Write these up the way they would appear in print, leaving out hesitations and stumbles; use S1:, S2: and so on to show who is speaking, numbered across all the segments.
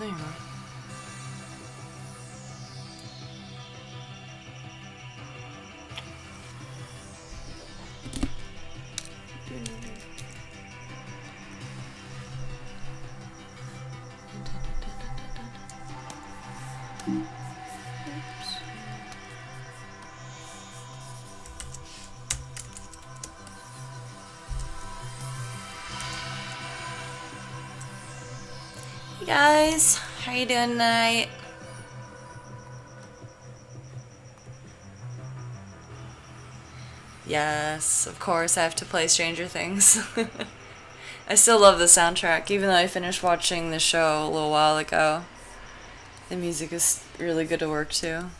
S1: There you are. Hey guys, how you doing tonight? Yes, of course I have to play Stranger Things. I still love the soundtrack, even though I finished watching the show a little while ago. The music is really good to work to.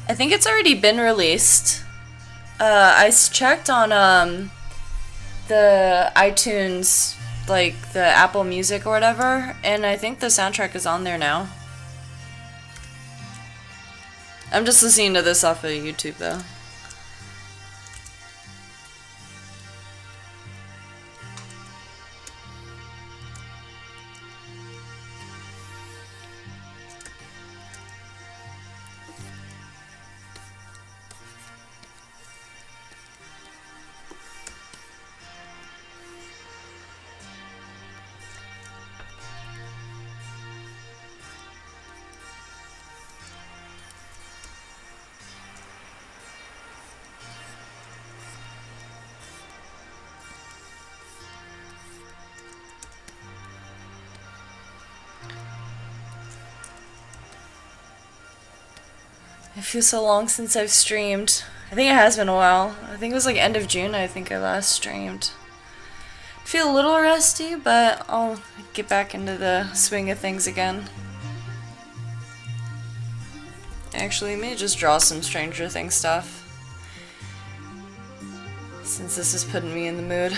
S1: I think it's already been released. I checked on the iTunes, like the Apple Music or whatever, and I think the soundtrack is on there now. I'm just listening to this off of YouTube though. It feels so long since I've streamed. I think it has been a while. I think it was like end of June I think I last streamed. I feel a little rusty, but I'll get back into the swing of things again. Actually, let me just draw some Stranger Things stuff, since this is putting me in the mood.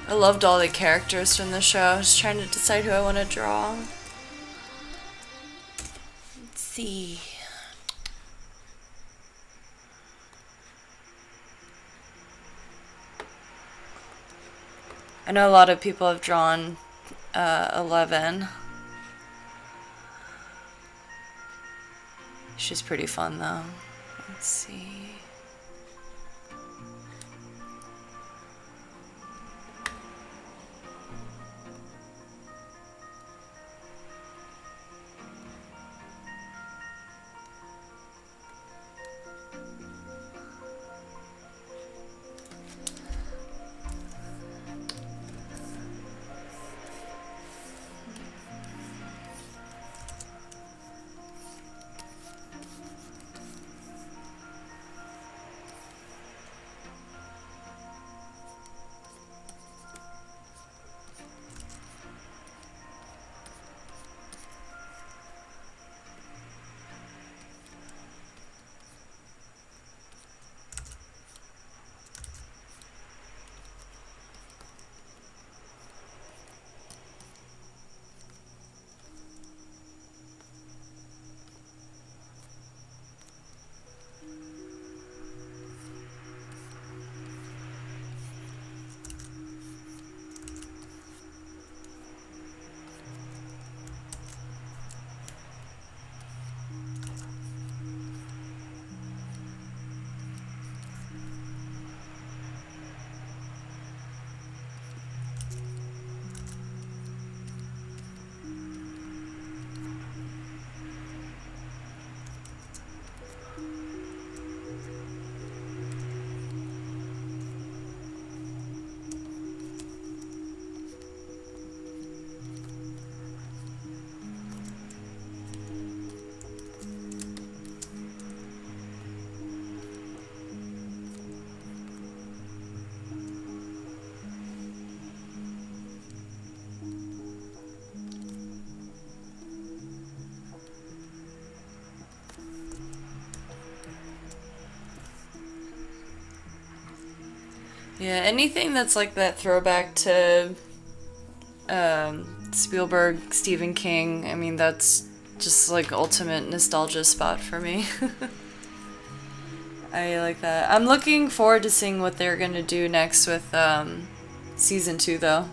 S1: I loved all the characters from the show. I was trying to decide who I want to draw. Let's see. I know a lot of people have drawn 11. She's pretty fun though. Let's see. Yeah, anything that's like that throwback to Spielberg, Stephen King, I mean, that's just like ultimate nostalgia spot for me. I like that. I'm looking forward to seeing what they're gonna do next with season 2, though.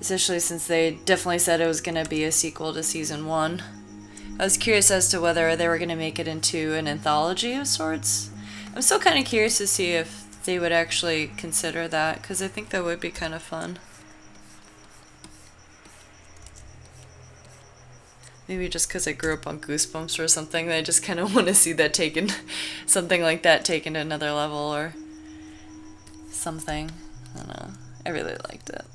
S1: Especially since they definitely said it was gonna be a sequel to season 1. I was curious as to whether they were gonna make it into an anthology of sorts. I'm still kind of curious to see if they would actually consider that, because I think that would be kind of fun. Maybe just because I grew up on Goosebumps or something, I just kind of want to see that taken, something like that taken to another level or something. I don't know. I really liked it.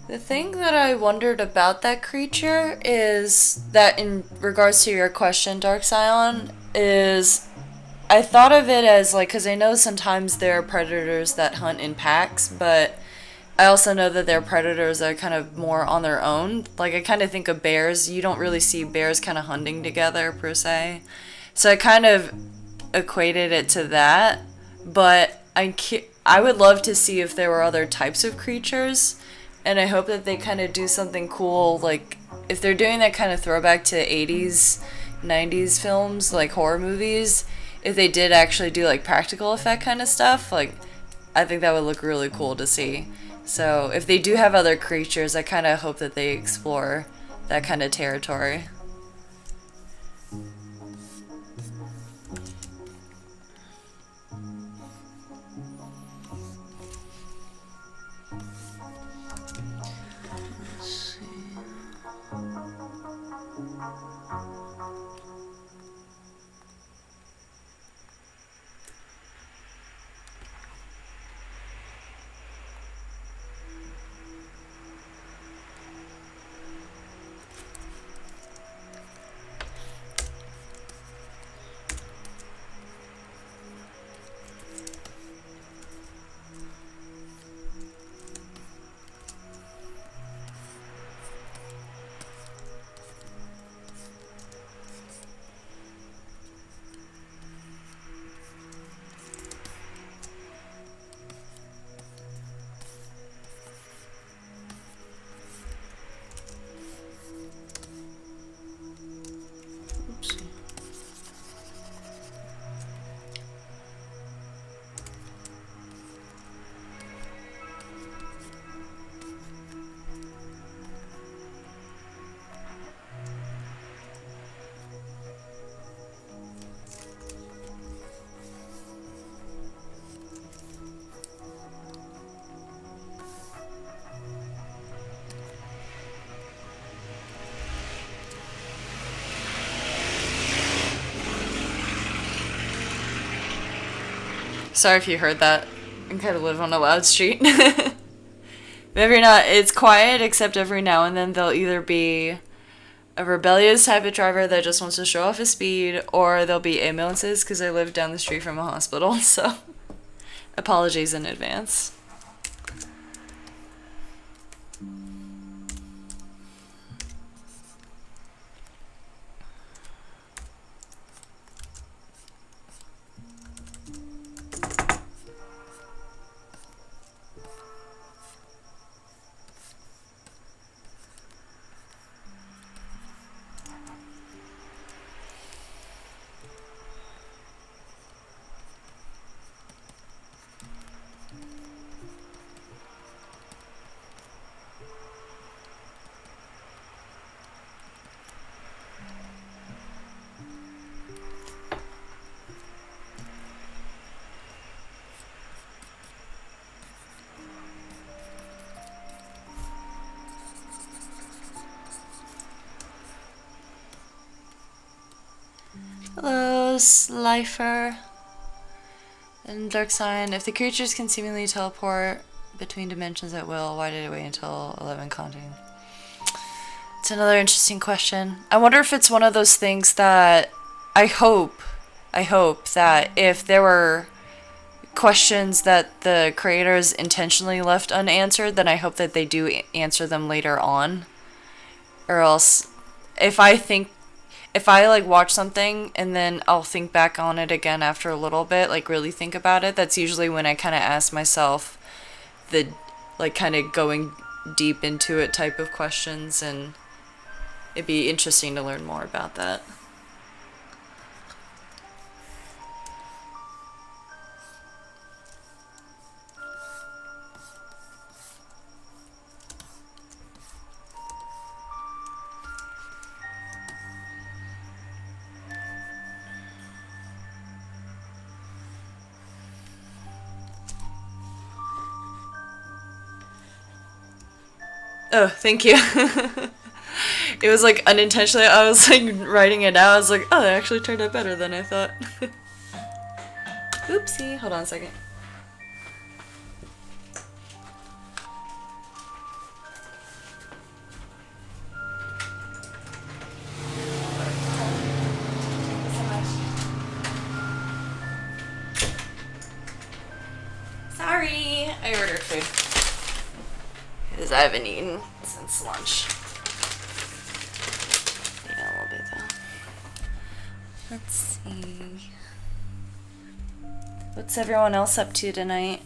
S1: The thing that I wondered about that creature is that, in regards to your question, Dark Scion, is I thought of it as like, because I know sometimes there are predators that hunt in packs, but I also know that there are predators that are kind of more on their own. Like, I kind of think of bears. You don't really see bears kind of hunting together, per se. So I kind of equated it to that. But I would love to see if there were other types of creatures. And I hope that they kind of do something cool. Like, if they're doing that kind of throwback to 80s, 90s films, like horror movies, if they did actually do like practical effect kind of stuff, like, I think that would look really cool to see. So if they do have other creatures, I kind of hope that they explore that kind of territory. Sorry if you heard that. I kind of live on a loud street. Every now, it's quiet, except every now and then there'll either be a rebellious type of driver that just wants to show off his speed, or there'll be ambulances because I live down the street from a hospital, so apologies in advance. Hello, Slifer. And Dark Sign. If the creatures can seemingly teleport between dimensions at will, why did it wait until 11 counting? It's another interesting question. I wonder if it's one of those things that I hope that if there were questions that the creators intentionally left unanswered, then I hope that they do answer them later on. Or else, if I like watch something and then I'll think back on it again after a little bit, like really think about it, that's usually when I kind of ask myself the, like, kind of going deep into it type of questions, and it'd be interesting to learn more about that. Oh, thank you. It was like unintentionally, I was like writing it out. I was like, oh, that actually turned out better than I thought. Oopsie. Hold on a second. Sorry. I ordered food. Because I haven't eaten since lunch. Eat a little bit though. Let's see. What's everyone else up to tonight?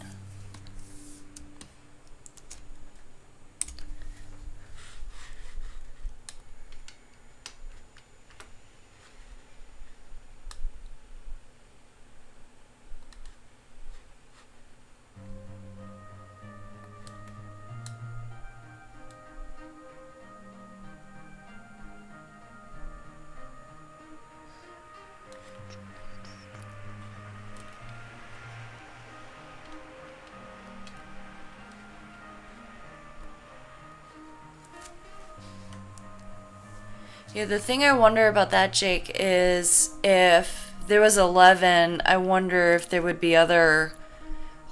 S1: Yeah, the thing I wonder about that, Jake, is if there was 11, I wonder if there would be other,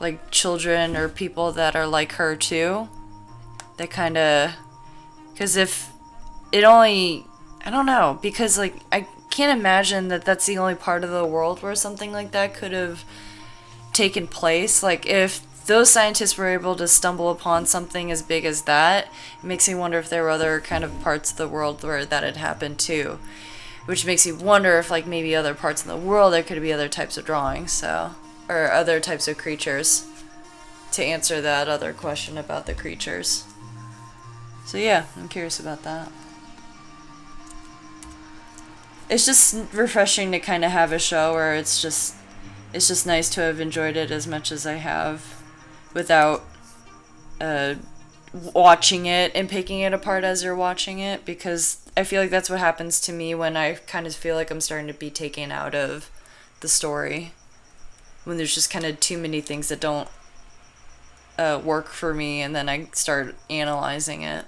S1: like, children or people that are like her too. That kind of... Because if it only... I don't know, because, like, I can't imagine that that's the only part of the world where something like that could have taken place. Like, if those scientists were able to stumble upon something as big as that, it makes me wonder if there were other kind of parts of the world where that had happened too. Which makes me wonder if, like, maybe other parts in the world there could be other types of drawings, so... Or other types of creatures. To answer that other question about the creatures. So yeah, I'm curious about that. It's just refreshing to kind of have a show where it's just nice to have enjoyed it as much as I have without watching it and picking it apart as you're watching it, because I feel like that's what happens to me when I kind of feel like I'm starting to be taken out of the story. When there's just kind of too many things that don't work for me, and then I start analyzing it.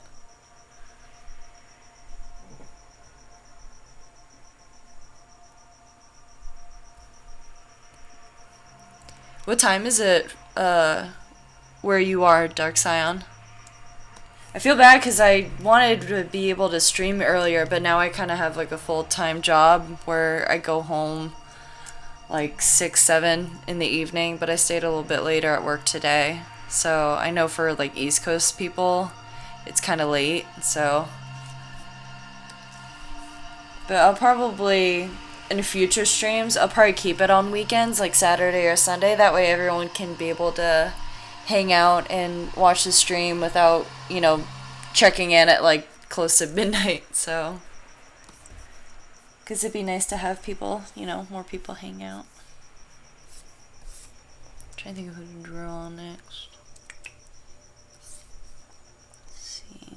S1: What time is it where you are, Dark Scion? I feel bad because I wanted to be able to stream earlier, but now I kind of have like a full-time job where I go home like 6, 7 in the evening, but I stayed a little bit later at work today. So I know for like East Coast people, it's kind of late, so... But I'll probably... in future streams, I'll probably keep it on weekends, like Saturday or Sunday. That way everyone can be able to hang out and watch the stream without, you know, checking in at like close to midnight, so. Because it'd be nice to have people, you know, more people hang out. I'm trying to think of who to draw next. Let's see.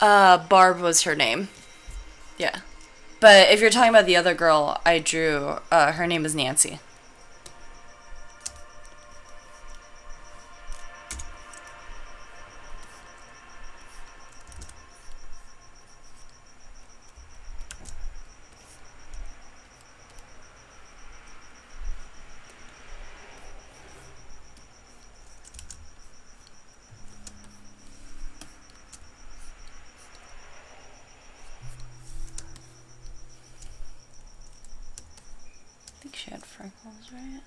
S1: Barb was her name. Yeah. But if you're talking about the other girl I drew, her name is Nancy. I think she had freckles, right?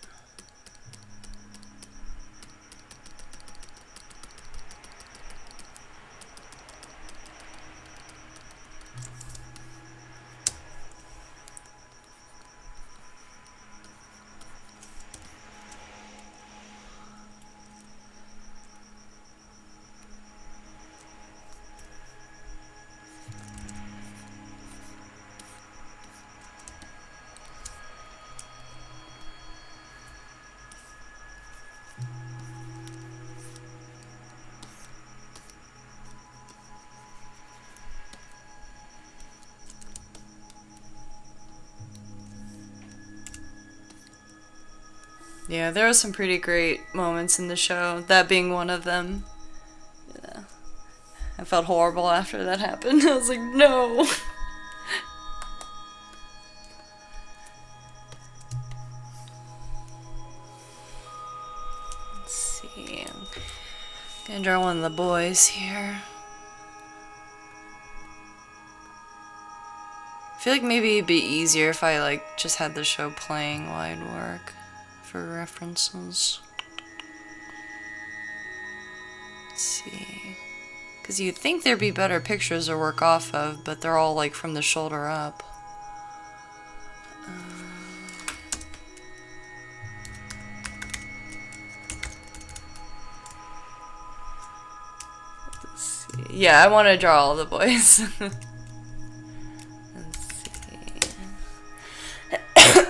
S1: Yeah, there were some pretty great moments in the show, that being one of them. Yeah. I felt horrible after that happened. I was like, no. Let's see. I'm gonna draw one of the boys here. I feel like maybe it'd be easier if I like just had the show playing while I'd work for references. Let's see. Because you'd think there'd be better pictures to work off of, but they're all like from the shoulder up. Let's see. Yeah, I want to draw all the boys. Let's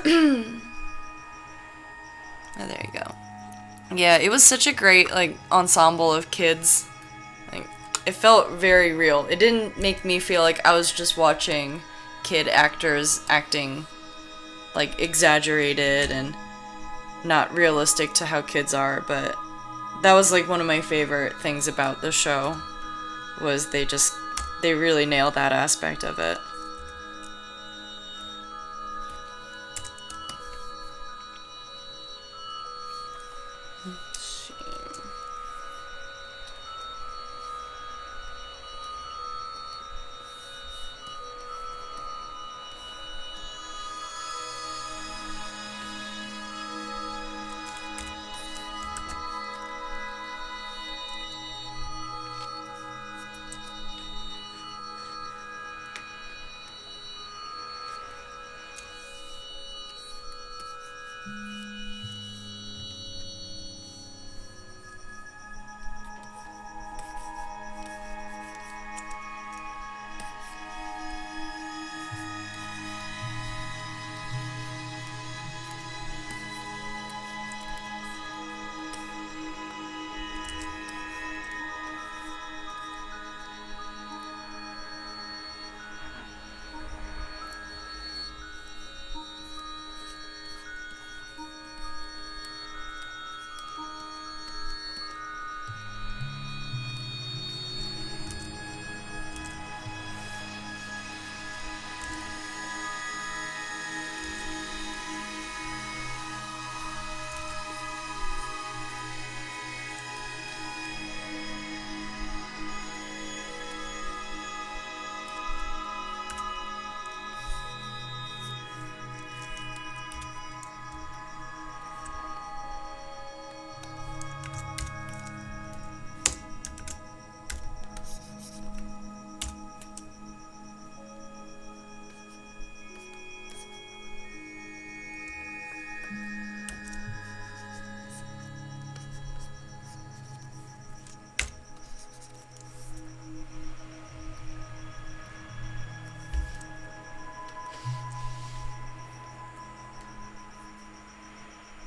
S1: see. Oh, there you go. Yeah, it was such a great like ensemble of kids. Like, it felt very real. It didn't make me feel like I was just watching kid actors acting like exaggerated and not realistic to how kids are, but that was like one of my favorite things about the show was they really nailed that aspect of it.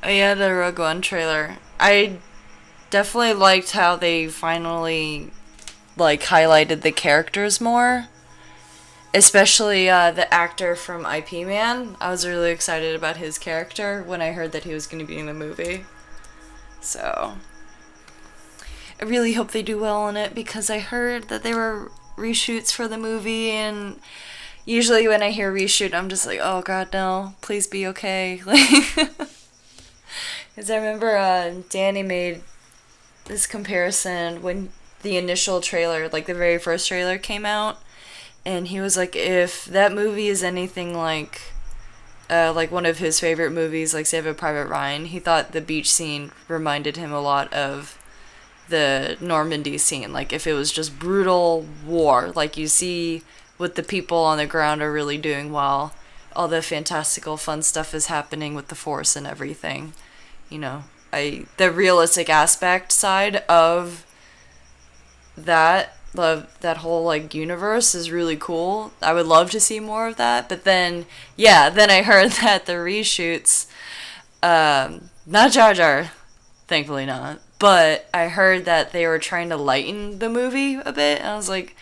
S1: Oh yeah, the Rogue One trailer. I definitely liked how they finally like highlighted the characters more. Especially the actor from IP Man. I was really excited about his character when I heard that he was going to be in the movie. So I really hope they do well in it because I heard that they were reshoots for the movie, and usually when I hear reshoot, I'm just like, oh god, no, please be okay. Because I remember Danny made this comparison when the initial trailer, like the very first trailer came out, and he was like, if that movie is anything like one of his favorite movies, like Saving Private Ryan, he thought the beach scene reminded him a lot of the Normandy scene. Like if it was just brutal war, like you see what the people on the ground are really doing while all the fantastical fun stuff is happening with the force and everything. You know, the realistic aspect side of that whole like universe is really cool. I would love to see more of that. But then I heard that the reshoots, not Jar Jar, thankfully not, but I heard that they were trying to lighten the movie a bit, and I was like,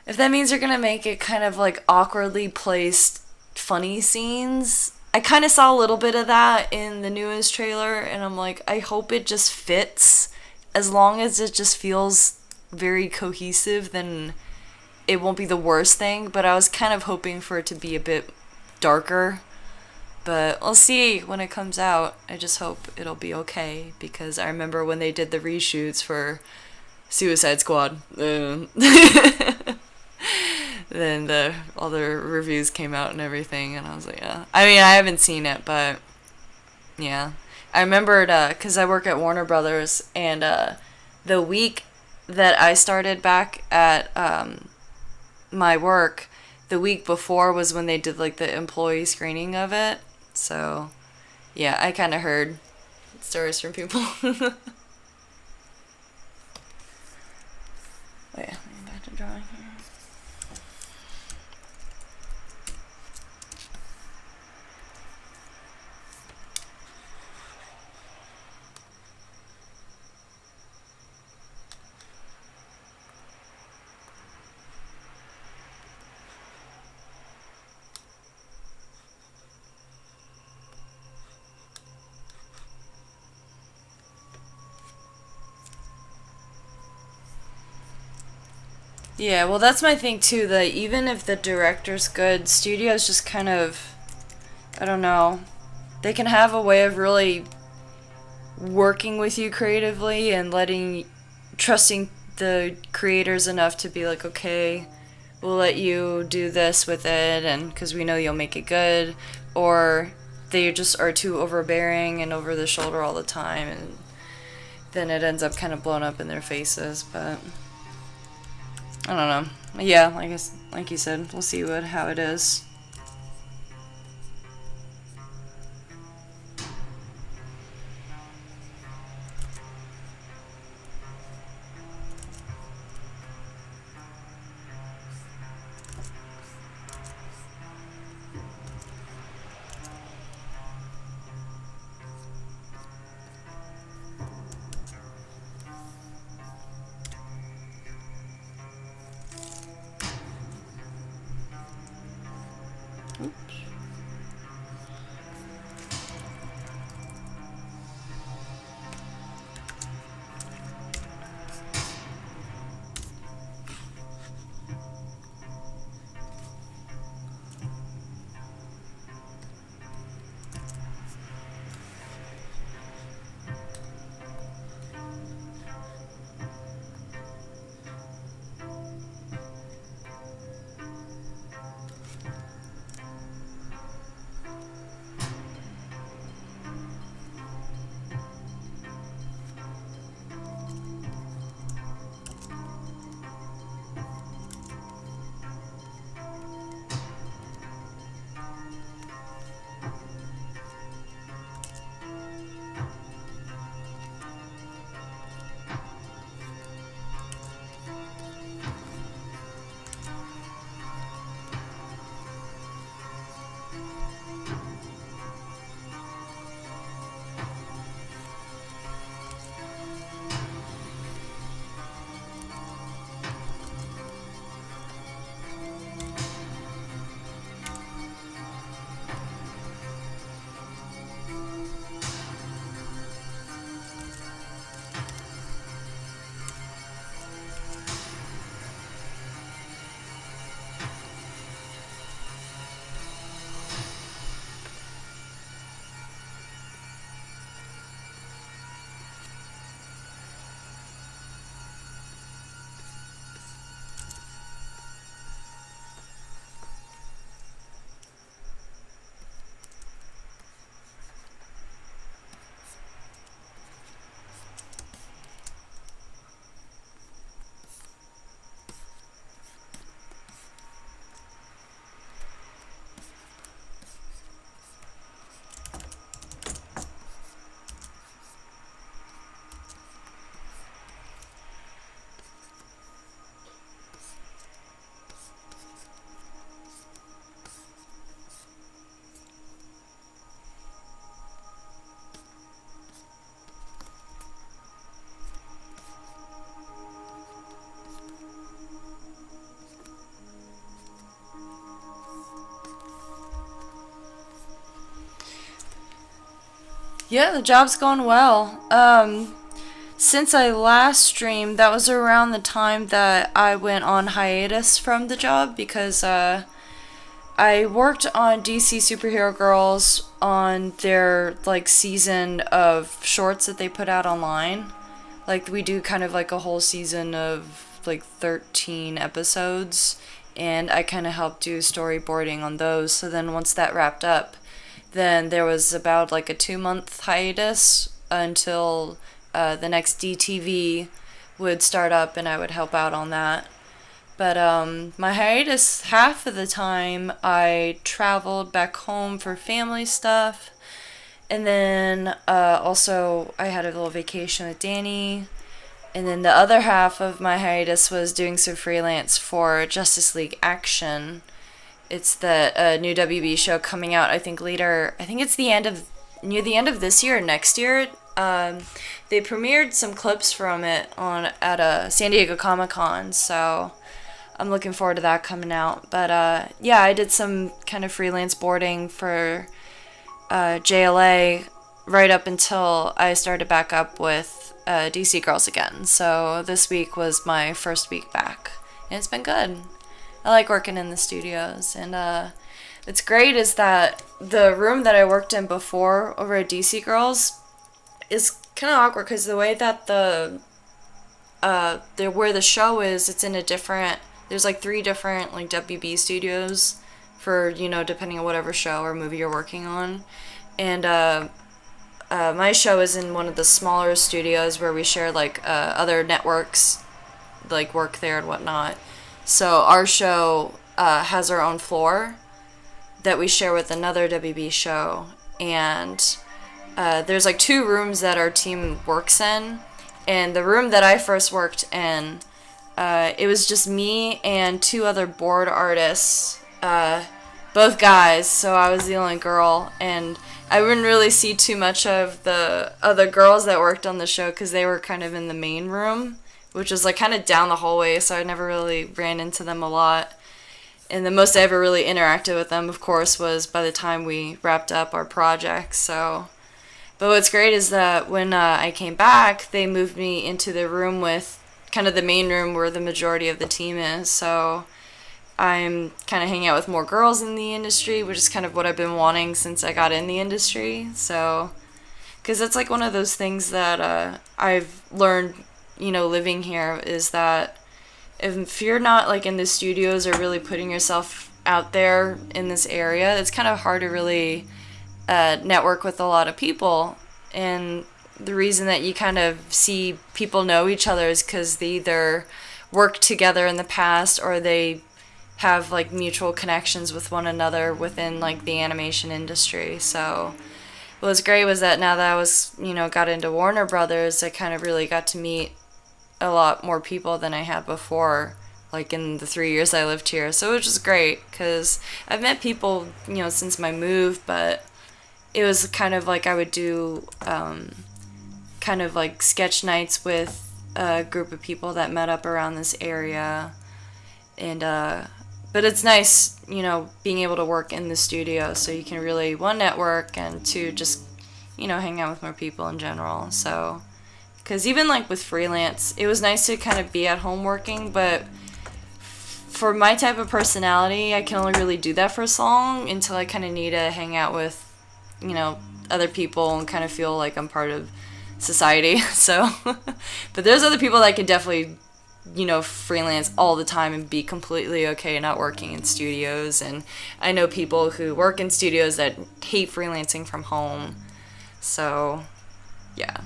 S1: if that means you're gonna make it kind of like awkwardly placed funny scenes, I kind of saw a little bit of that in the newest trailer, and I'm like, I hope it just fits. As long as it just feels very cohesive, then it won't be the worst thing. But I was kind of hoping for it to be a bit darker. But we'll see when it comes out. I just hope it'll be okay, because I remember when they did the reshoots for Suicide Squad. Then all the reviews came out and everything, and I was like, yeah. I mean, I haven't seen it, but yeah. I remembered, because I work at Warner Brothers, and the week that I started back at my work, the week before was when they did like the employee screening of it. So yeah, I kind of heard stories from people. Wait, let me back to drawing here. Yeah, well, that's my thing too, that even if the director's good, studios just kind of, I don't know, they can have a way of really working with you creatively and trusting the creators enough to be like, okay, we'll let you do this with it, and because we know you'll make it good, or they just are too overbearing and over the shoulder all the time, and then it ends up kind of blown up in their faces. But I don't know. Yeah, I guess, like you said, we'll see how it is. Yeah, the job's going well. Since I last streamed, that was around the time that I went on hiatus from the job because I worked on DC Superhero Girls on their like season of shorts that they put out online. Like we do kind of like a whole season of like 13 episodes, and I kind of helped do storyboarding on those. So then once that wrapped up, then there was about like a 2 month hiatus until the next DTV would start up and I would help out on that. But my hiatus, half of the time I traveled back home for family stuff. And then also I had a little vacation with Danny. And then the other half of my hiatus was doing some freelance for Justice League Action. It's the new WB show coming out, I think later. I think it's near the end of this year or next year. They premiered some clips from it at a San Diego Comic-Con, so I'm looking forward to that coming out. But yeah, I did some kind of freelance boarding for JLA right up until I started back up with DC Girls again. So this week was my first week back, and it's been good. I like working in the studios, and it's great is that the room that I worked in before over at DC Girls is kind of awkward because the way that where the show is, it's in a different. There's like 3 different like WB studios for depending on whatever show or movie you're working on, and my show is in one of the smaller studios where we share like other networks like work there and whatnot. So our show has our own floor that we share with another WB show, and there's like 2 rooms that our team works in, and the room that I first worked in, it was just me and 2 other board artists, both guys, so I was the only girl, and I wouldn't really see too much of the other girls that worked on the show because they were kind of in the main room, which was like kind of down the hallway, so I never really ran into them a lot. And the most I ever really interacted with them, of course, was by the time we wrapped up our project. So, but what's great is that when I came back, they moved me into the room with kind of the main room where the majority of the team is. So I'm kind of hanging out with more girls in the industry, which is kind of what I've been wanting since I got in the industry. So, because it's like one of those things that I've learned, living here, is that if you're not like in the studios or really putting yourself out there in this area, it's kind of hard to really network with a lot of people. And the reason that you kind of see people know each other is because they either worked together in the past or they have like mutual connections with one another within like the animation industry. So what was great was that now that I was got into Warner Brothers, I kind of really got to meet a lot more people than I had before, like in the 3 years I lived here. So it was just great because I've met people since my move, but it was kind of like I would do kind of like sketch nights with a group of people that met up around this area. And but it's nice being able to work in the studio so you can really, 1, network, and 2, just hang out with more people in general. So because even like with freelance, it was nice to kind of be at home working, but for my type of personality, I can only really do that for so long until I kind of need to hang out with other people and kind of feel like I'm part of society. So but there's other people that can definitely freelance all the time and be completely okay not working in studios, and I know people who work in studios that hate freelancing from home. So yeah,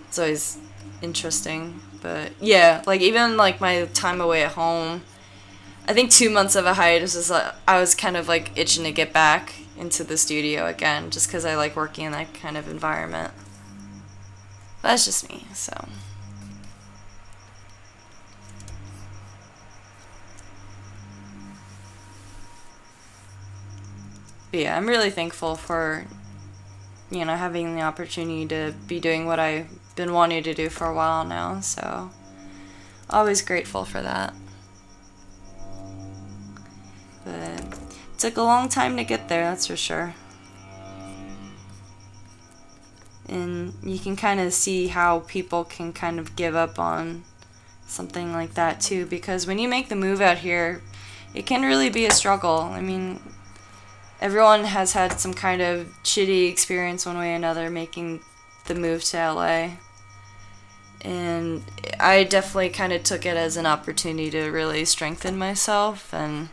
S1: it's always interesting. But yeah, like even like my time away at home, I think 2 months of a hiatus was I was kind of like itching to get back into the studio again, just because I like working in that kind of environment. But that's just me, so. But yeah, I'm really thankful for having the opportunity to be doing what I've been wanting to do for a while now, so always grateful for that. But it took a long time to get there, that's for sure. And you can kind of see how people can kind of give up on something like that too, because when you make the move out here, it can really be a struggle. I mean, everyone has had some kind of shitty experience one way or another making the move to LA. And I definitely kind of took it as an opportunity to really strengthen myself, and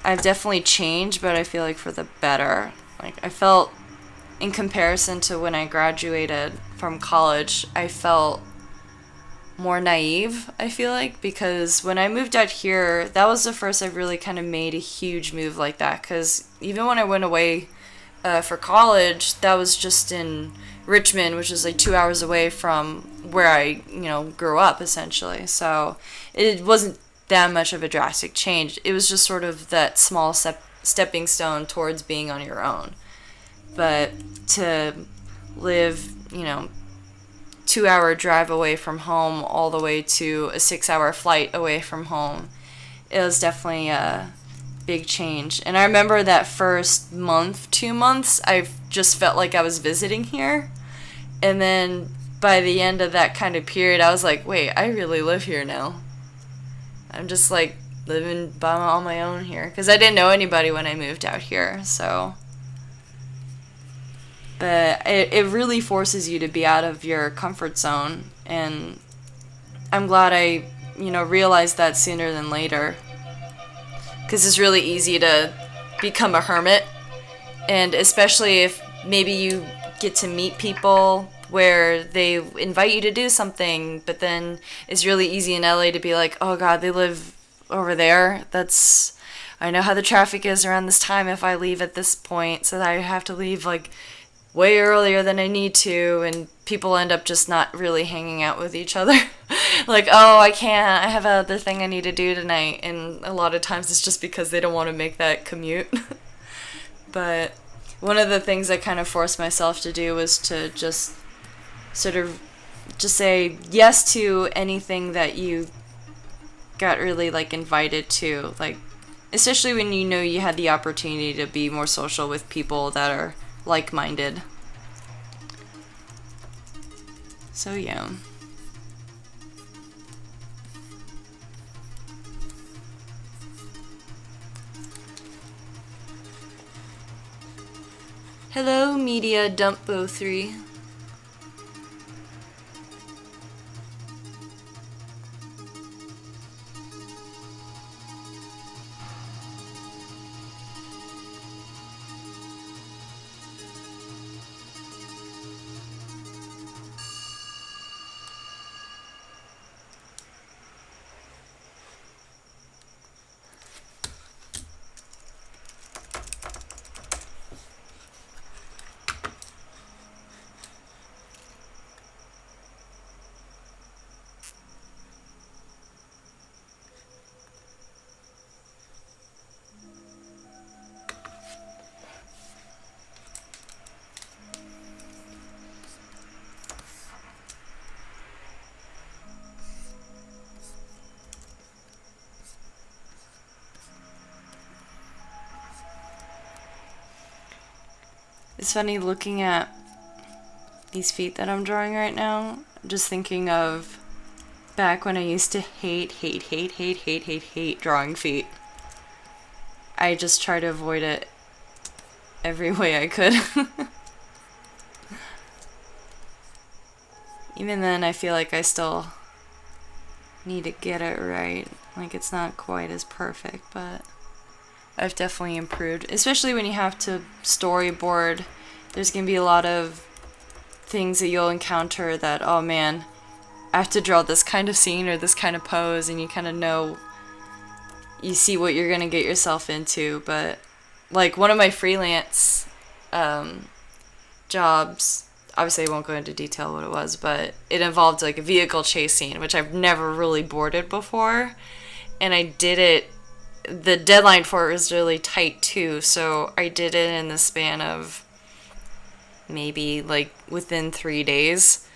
S1: I've definitely changed, but I feel like for the better. Like, I felt, in comparison to when I graduated from college, I felt more naive, I feel like, because when I moved out here, that was the first I really kind of made a huge move like that, because even when I went away for college, that was just in Richmond, which is like 2 hours away from where I, grew up, essentially. So it wasn't that much of a drastic change. It was just sort of that small stepping stone towards being on your own. But to live, 2-hour drive away from home all the way to a 6-hour flight away from home, it was definitely a big change. And I remember that first month, 2 months, I just felt like I was visiting here. And then by the end of that kind of period, I was like, wait, I really live here now. I'm just like living on my own here, because I didn't know anybody when I moved out here. So, but it really forces you to be out of your comfort zone, and I'm glad I realized that sooner than later, because it's really easy to become a hermit, and especially if maybe you get to meet people where they invite you to do something, but then it's really easy in LA to be like, oh god, they live over there. I know how the traffic is around this time if I leave at this point, so that I have to leave like way earlier than I need to, and people end up just not really hanging out with each other. Like, oh, I can't, I have another thing I need to do tonight, and a lot of times it's just because they don't want to make that commute. But one of the things I kind of forced myself to do was to just sort of just say yes to anything that you got really like invited to, like especially when you had the opportunity to be more social with people that are like-minded. So yeah. Hello, Media Dumpo 3. It's funny looking at these feet that I'm drawing right now, just thinking of back when I used to hate drawing feet. I just try to avoid it every way I could. Even then, I feel like I still need to get it right. Like, it's not quite as perfect, but I've definitely improved. Especially when you have to storyboard, there's going to be a lot of things that you'll encounter that, oh man, I have to draw this kind of scene or this kind of pose, and you kind of know, you see what you're going to get yourself into. But like one of my freelance jobs, obviously I won't go into detail what it was, but it involved like a vehicle chase scene, which I've never really boarded before, and I did it, the deadline for it was really tight too, so I did it in the span of maybe like within 3 days,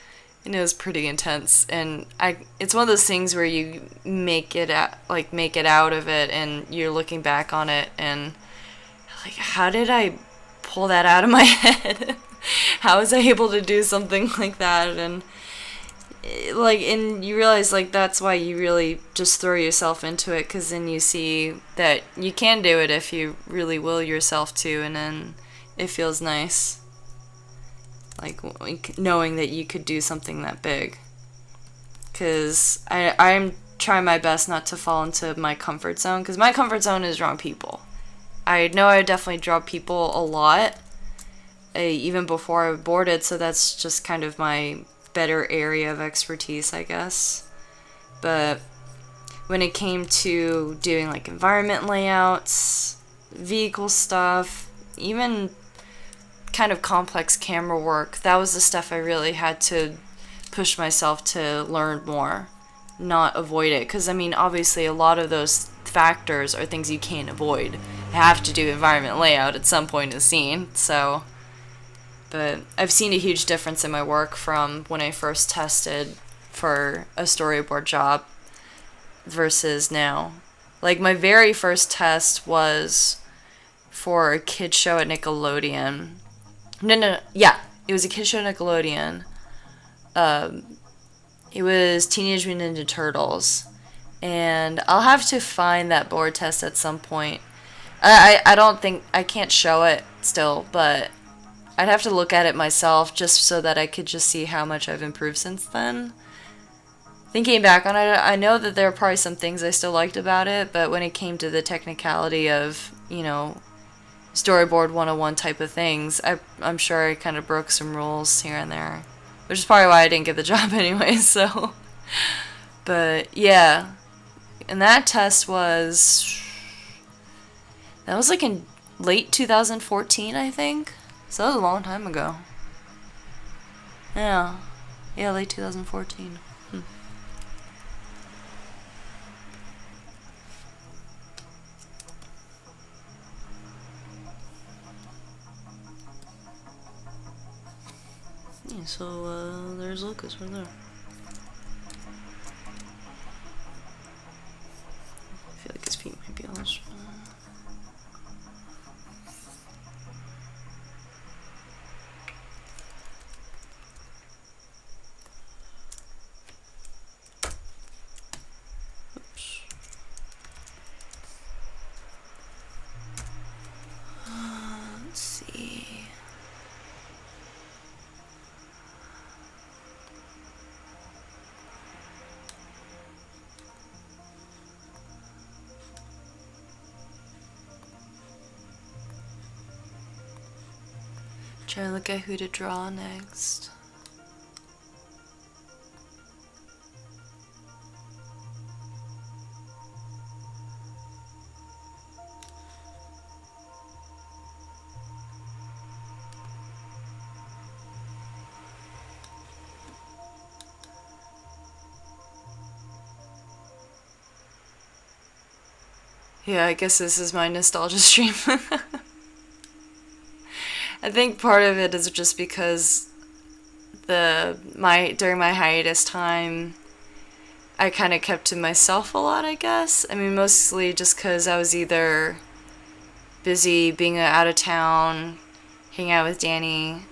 S1: and it was pretty intense. And it's one of those things where you make it out of it, and you're looking back on it and like, how did I pull that out of my head? How was I able to do something like that? And and you realize like that's why you really just throw yourself into it, because then you see that you can do it if you really will yourself to, and then it feels nice, like knowing that you could do something that big. Because I'm trying my best not to fall into my comfort zone, because my comfort zone is drawing people. I know I definitely draw people a lot, even before I boarded, so that's just kind of my better area of expertise, I guess. But when it came to doing like environment layouts, vehicle stuff, even kind of complex camera work, that was the stuff I really had to push myself to learn more, not avoid it. Because I mean, obviously a lot of those factors are things you can't avoid. I have to do environment layout at some point in the scene, so. But I've seen a huge difference in my work from when I first tested for a storyboard job versus now. Like, my very first test was for a kid show at Nickelodeon. No. Yeah, it was a kid show at Nickelodeon. It was Teenage Mutant Ninja Turtles. And I'll have to find that board test at some point. I don't think, I can't show it still, but I'd have to look at it myself just so that I could just see how much I've improved since then. Thinking back on it, I know that there are probably some things I still liked about it, but when it came to the technicality of, storyboard 101 type of things, I'm sure I kind of broke some rules here and there. Which is probably why I didn't get the job anyway, so. But, yeah. And that test was like in late 2014, I think. So that was a long time ago. Yeah, late 2014. Yeah, so there's Lucas right there. I feel like his feet might be a little small. Let's see. Try to look at who to draw next. Yeah, I guess this is my nostalgia stream. I think part of it is just because during my hiatus time, I kind of kept to myself a lot, I guess. I mean, mostly just because I was either busy being out of town, hanging out with Danny,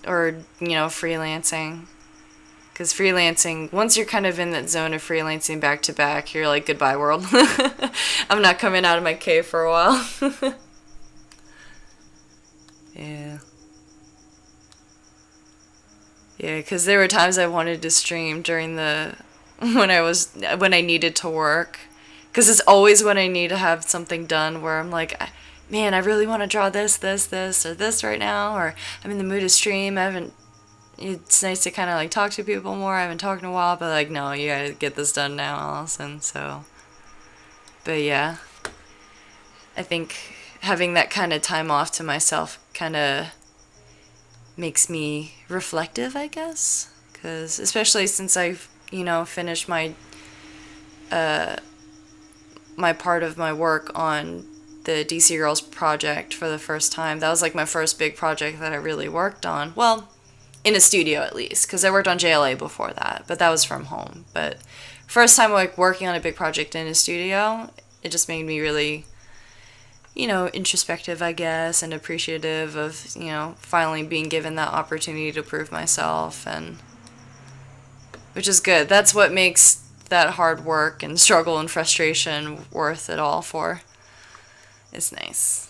S1: or, freelancing. Because freelancing, once you're kind of in that zone of freelancing back to back, you're like, goodbye world. I'm not coming out of my cave for a while. Yeah. Yeah, because there were times I wanted to stream during when I needed to work. Because it's always when I need to have something done where I'm like, man, I really want to draw this, or this right now, or I'm in the mood to stream. It's nice to kind of like talk to people more. I haven't talked in a while, but like, no, you gotta get this done now, Allison. So, but yeah, I think having that kind of time off to myself kind of makes me reflective, I guess. Because especially since I've, finished my part of my work on the DC Girls project for the first time. That was like my first big project that I really worked on. Well, in a studio at least, because I worked on JLA before that, but that was from home. But first time like working on a big project in a studio, it just made me really, introspective, I guess, and appreciative of, finally being given that opportunity to prove myself, and which is good. That's what makes that hard work and struggle and frustration worth it all for. It's nice.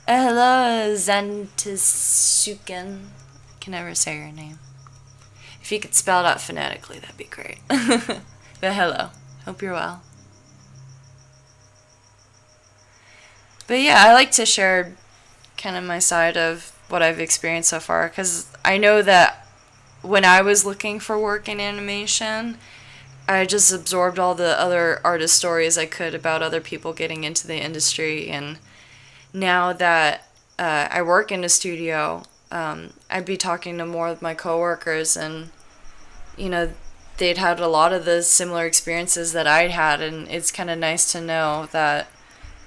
S1: Hello, Zantisuken. Can never say your name. If you could spell it out phonetically, that'd be great. But hello. Hope you're well. But yeah, I like to share kind of my side of what I've experienced so far, because I know that when I was looking for work in animation, I just absorbed all the other artist stories I could about other people getting into the industry, and now that I work in a studio, I'd be talking to more of my coworkers, and they'd had a lot of the similar experiences that I'd had, and it's kind of nice to know that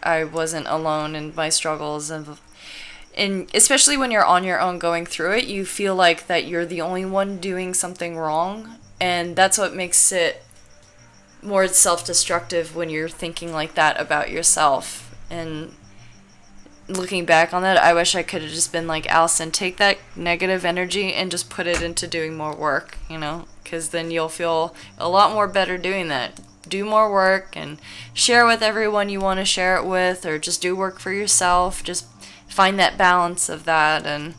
S1: I wasn't alone in my struggles, and especially when you're on your own going through it, you feel like that you're the only one doing something wrong, and that's what makes it more self-destructive when you're thinking like that about yourself. And looking back on that, I wish I could have just been like, Allison, take that negative energy and just put it into doing more work, because then you'll feel a lot more better doing that. Do more work and share with everyone you want to share it with, or just do work for yourself. Just find that balance of that, and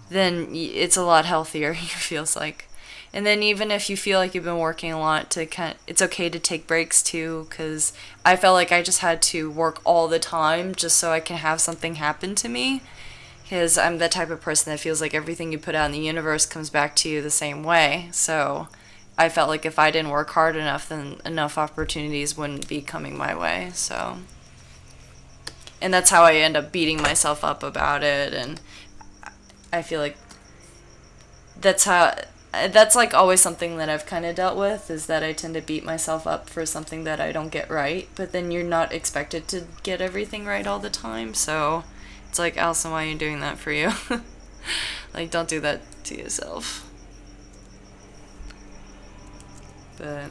S1: then it's a lot healthier, it feels like. And then even if you feel like you've been working a lot, it's okay to take breaks too, because I felt like I just had to work all the time just so I can have something happen to me, because I'm the type of person that feels like everything you put out in the universe comes back to you the same way. So I felt like if I didn't work hard enough, then enough opportunities wouldn't be coming my way. So, and that's how I end up beating myself up about it, and I feel like that's like always something that I've kind of dealt with, is that I tend to beat myself up for something that I don't get right, but then you're not expected to get everything right all the time, so it's like, Allison, why are you doing that for you? Like, don't do that to yourself. But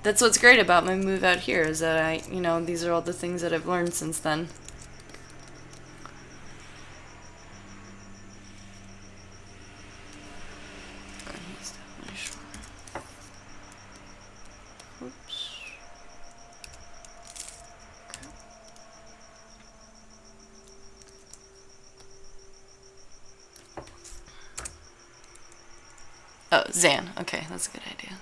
S1: that's what's great about my move out here, is that these are all the things that I've learned since then. Oh, Zan. Okay, that's a good idea.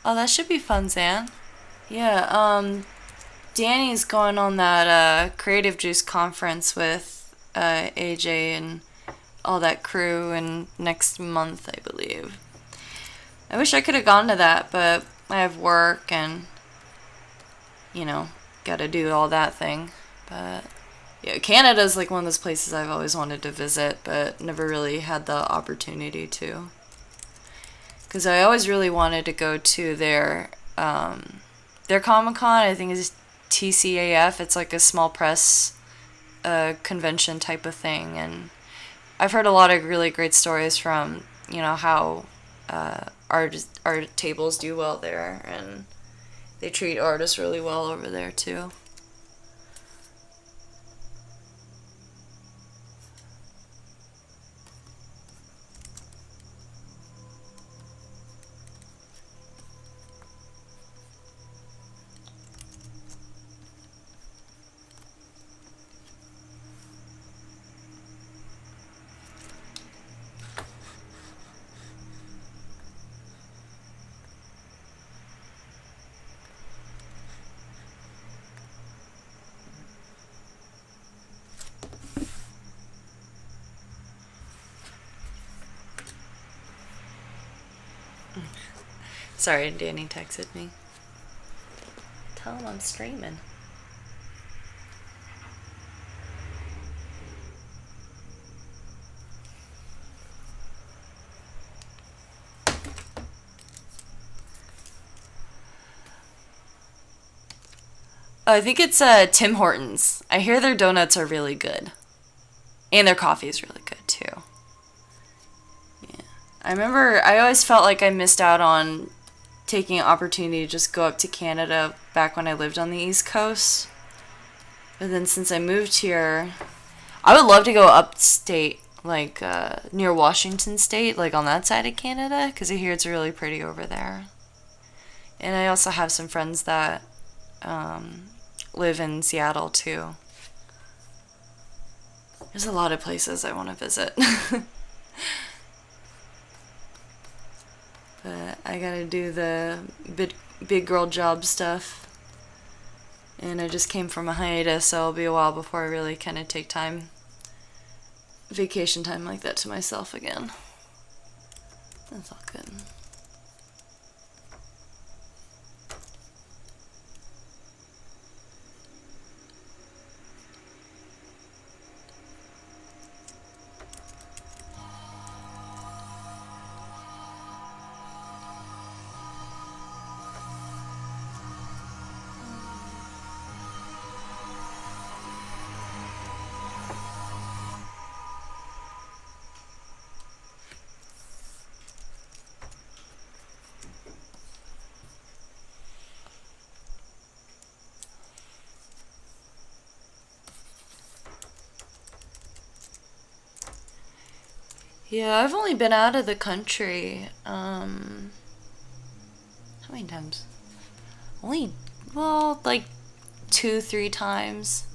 S1: Oh, that should be fun, Zan. Yeah, Danny's going on that Creative Juice conference with AJ and all that crew in next month, I believe. I wish I could have gone to that, but I have work and, gotta do all that thing. But yeah, Canada's like one of those places I've always wanted to visit, but never really had the opportunity to. Because I always really wanted to go to their Comic-Con. I think is TCAF. It's like a small press convention type of thing, and I've heard a lot of really great stories from, how art tables do well there, and they treat artists really well over there too. Sorry, Danny texted me. Tell him I'm streaming. Oh, I think it's Tim Hortons. I hear their donuts are really good. And their coffee is really good too. Yeah. I always felt like I missed out on taking an opportunity to just go up to Canada back when I lived on the East Coast. But then since I moved here, I would love to go upstate, like near Washington State, like on that side of Canada, because I hear it's really pretty over there. And I also have some friends that live in Seattle too. There's a lot of places I want to visit. But I gotta do the big girl job stuff. And I just came from a hiatus, so it'll be a while before I really kind of take vacation time like that to myself again. That's all good. Yeah, I've only been out of the country, how many times? Like 2-3 times.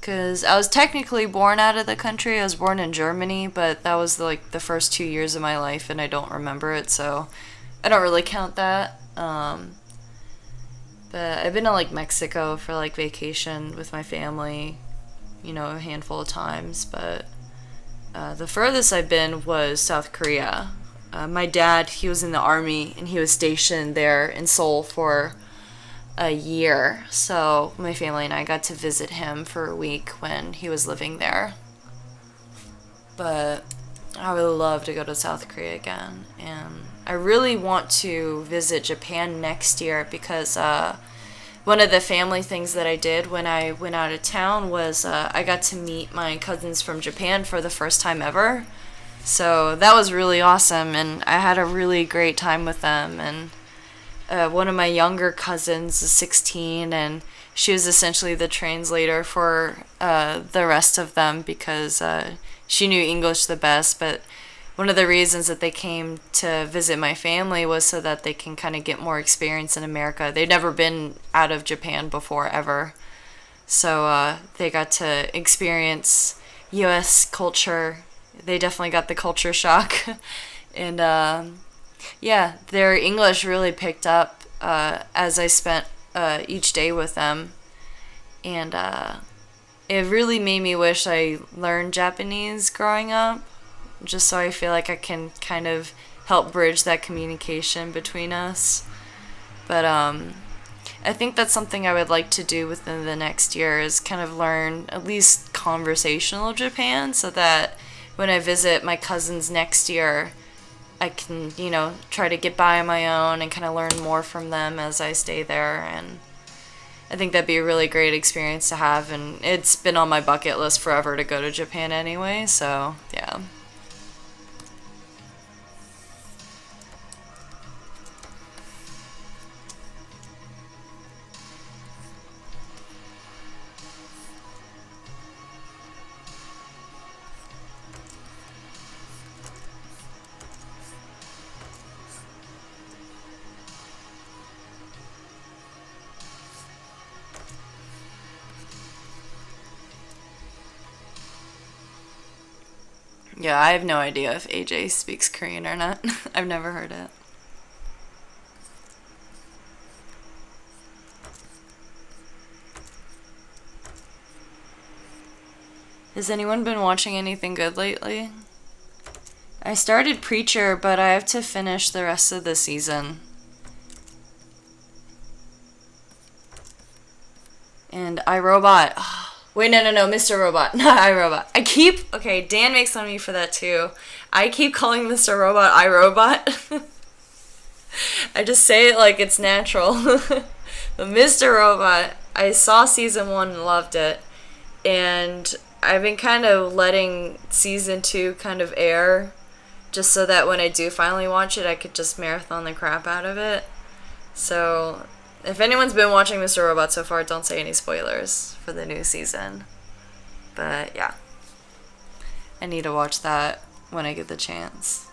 S1: Because I was technically born out of the country. I was born in Germany, but that was like the first 2 years of my life, and I don't remember it, so I don't really count that. But I've been to like Mexico for like vacation with my family, a handful of times, but the furthest I've been was South Korea. My dad, he was in the army, and he was stationed there in Seoul for a year. So my family and I got to visit him for a week when he was living there. But I would love to go to South Korea again. And I really want to visit Japan next year because one of the family things that I did when I went out of town was I got to meet my cousins from Japan for the first time ever. So that was really awesome, and I had a really great time with them. And one of my younger cousins is 16, and she was essentially the translator for the rest of them because she knew English the best. But one of the reasons that they came to visit my family was so that they can kind of get more experience in America. They'd never been out of Japan before, ever. So they got to experience U.S. culture. They definitely got the culture shock. And yeah, their English really picked up as I spent each day with them. And it really made me wish I learned Japanese growing up, just so I feel like I can kind of help bridge that communication between us. But I think that's something I would like to do within the next year, is kind of learn at least conversational Japan, so that when I visit my cousins next year, I can, try to get by on my own and kind of learn more from them as I stay there. And I think that'd be a really great experience to have, and it's been on my bucket list forever to go to Japan anyway, so yeah. Yeah, I have no idea if AJ speaks Korean or not. I've never heard it. Has anyone been watching anything good lately? I started Preacher, but I have to finish the rest of the season. And iRobot. Oh, wait, no, Mr. Robot, not iRobot. Okay, Dan makes fun of me for that too. I keep calling Mr. Robot iRobot. I just say it like it's natural. But Mr. Robot, I saw season 1 and loved it. And I've been kind of letting season 2 kind of air, just so that when I do finally watch it, I could just marathon the crap out of it. So, if anyone's been watching Mr. Robot so far, don't say any spoilers for the new season. But yeah, I need to watch that when I get the chance.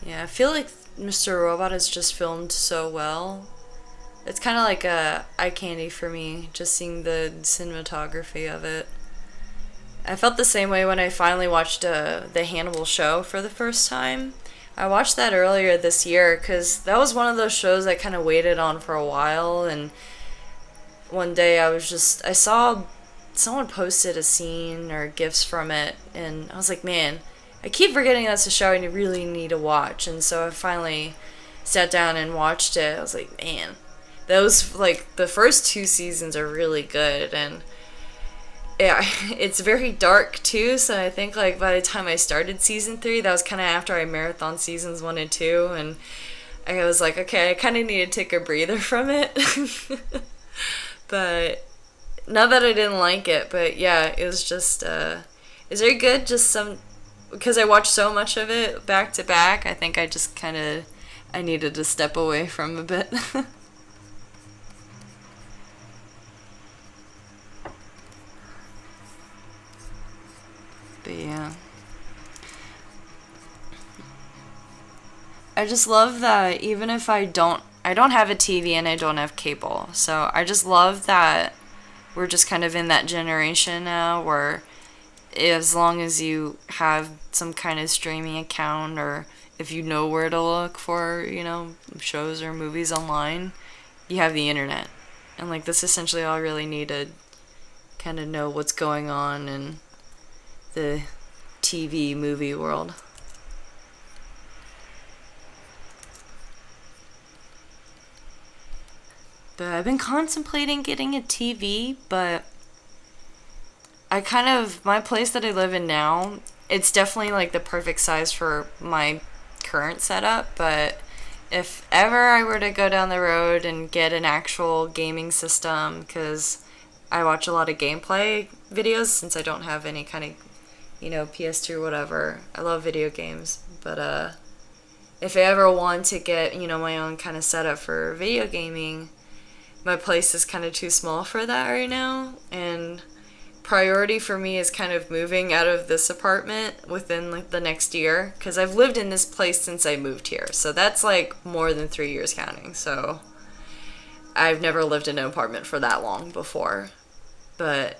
S1: Yeah, I feel like Mr. Robot is just filmed so well. It's kind of like a eye candy for me, just seeing the cinematography of it. I felt the same way when I finally watched the Hannibal show for the first time. I watched that earlier this year because that was one of those shows I kind of waited on for a while, and one day I saw someone posted a scene or gifs from it, and I was like, man, I keep forgetting that's a show I really need to watch. And so I finally sat down and watched it. I was like, man, those, like, the first 2 seasons are really good, and yeah, it's very dark too. So I think, like, by the time I started season 3, that was kind of after I marathon seasons 1 and 2, and I was like, okay, I kind of need to take a breather from it. But not that I didn't like it, but yeah, it was just it's very good. Just some, because I watched so much of it back to back, I think I just kind of, I needed to step away from a bit. But yeah, I just love that even if I don't have a TV and I don't have cable. So I just love that we're just kind of in that generation now where as long as you have some kind of streaming account, or if you know where to look for, shows or movies online, you have the internet. And like, that's essentially all I really need to kind of know what's going on in the TV movie world. But I've been contemplating getting a TV, but my place that I live in now, it's definitely like the perfect size for my current setup, but if ever I were to go down the road and get an actual gaming system, because I watch a lot of gameplay videos since I don't have any kind of, PS2 or whatever. I love video games, but if I ever want to get, my own kind of setup for video gaming, my place is kind of too small for that right now, and priority for me is kind of moving out of this apartment within like the next year, because I've lived in this place since I moved here, so that's like more than 3 years counting. So I've never lived in an apartment for that long before, but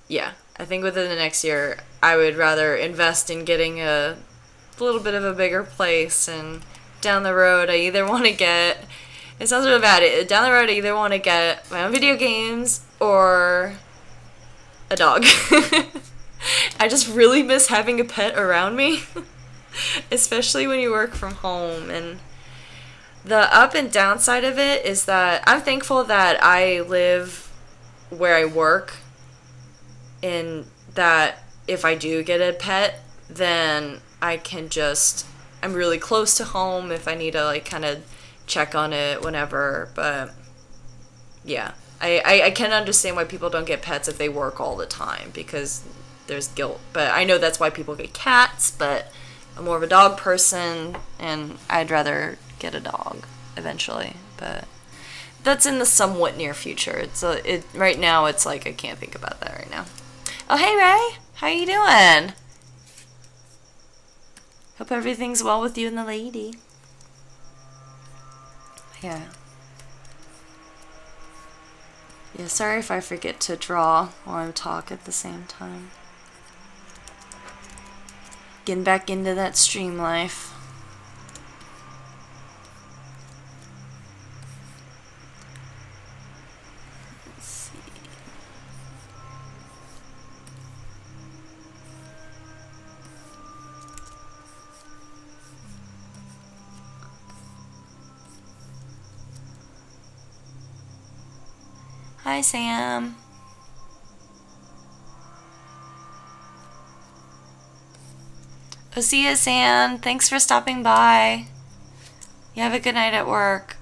S1: yeah, I think within the next year I would rather invest in getting a little bit of a bigger place, and down the road I either want to get, it sounds really bad, down the road I either want to get my own video games or a dog. I just really miss having a pet around me, especially when you work from home. And the up and downside of it is that I'm thankful that I live where I work, and that if I do get a pet, then I'm really close to home if I need to like kind of check on it whenever. But yeah, I can understand why people don't get pets if they work all the time, because there's guilt. But I know that's why people get cats, but I'm more of a dog person, and I'd rather get a dog eventually. But that's in the somewhat near future. Right now it's like I can't think about that right now. Oh, hey Ray, how you doing? Hope everything's well with you and the lady. Yeah. Yeah, sorry if I forget to draw while I talk at the same time. Getting back into that stream life. Let's see. Hi, Sam. Oh, see ya, Sam. Thanks for stopping by. You have a good night at work.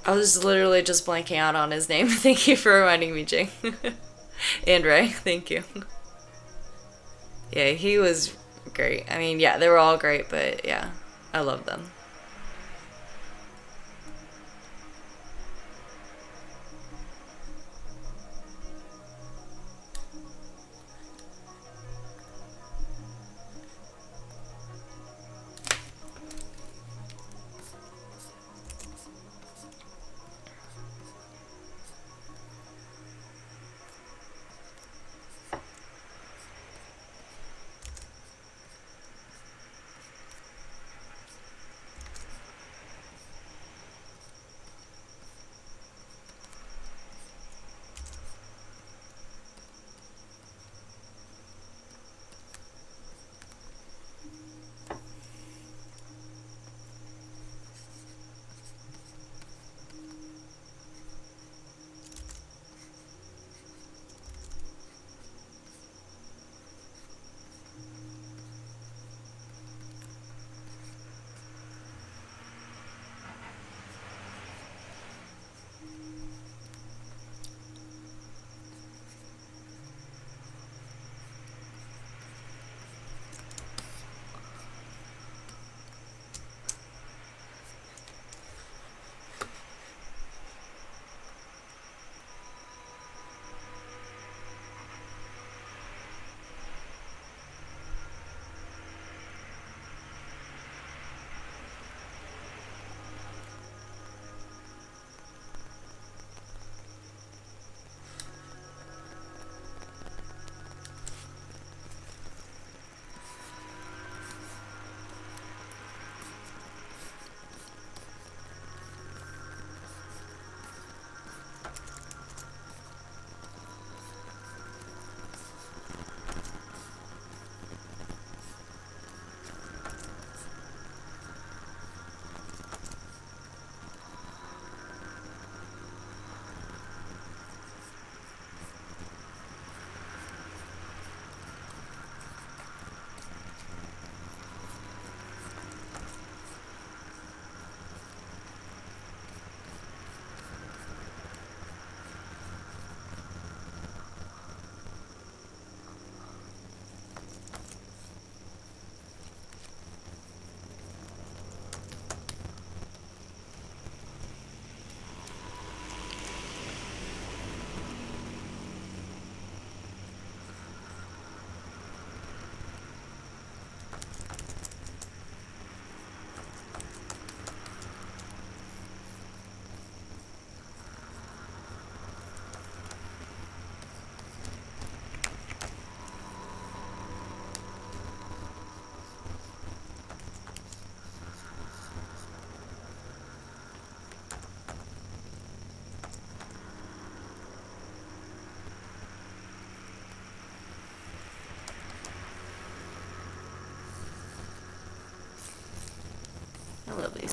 S1: I was literally just blanking out on his name. Thank you for reminding me, Jing. And Ray, thank you. Yeah, he was great. I mean, yeah, they were all great, but yeah, I love them.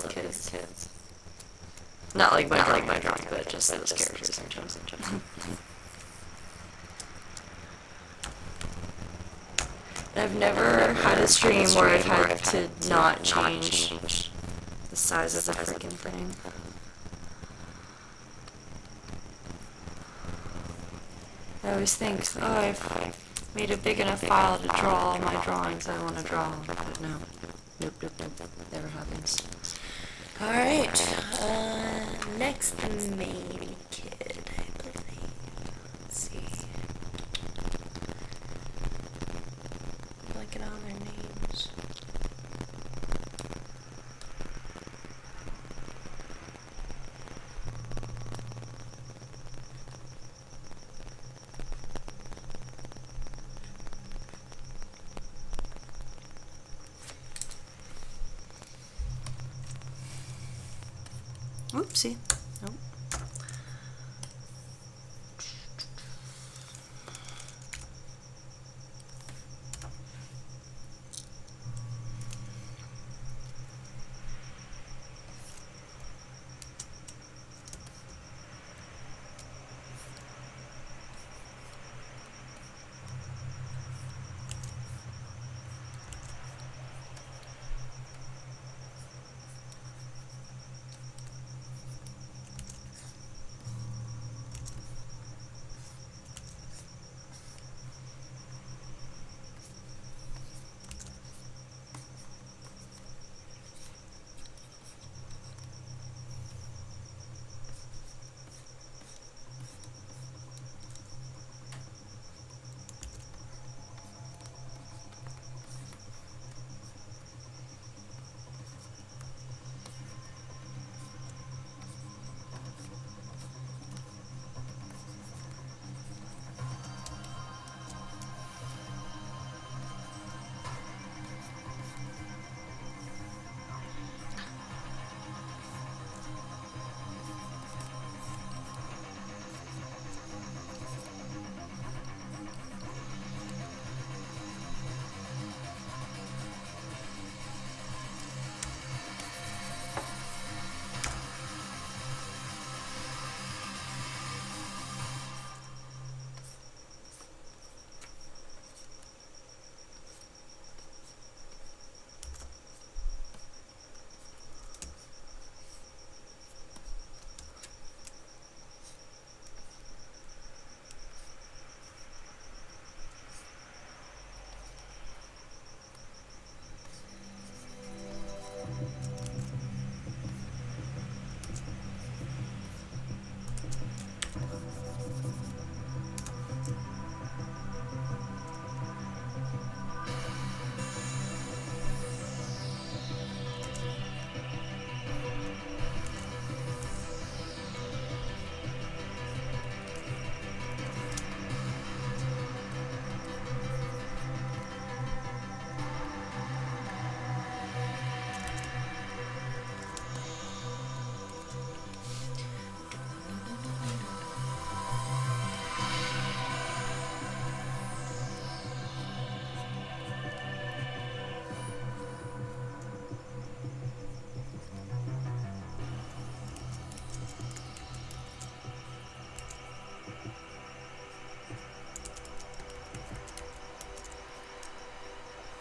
S1: these kids. Not like my drawings, but just those characters in general. I've never had a stream where I've had to not change the size of the freaking thing. I always think, oh, I've made a big enough file to draw all my drawings I want to draw, but no. Nope. Never happens. Alright, next main kid, I believe. Let's see. Blanking on their names. Oopsie. Nope.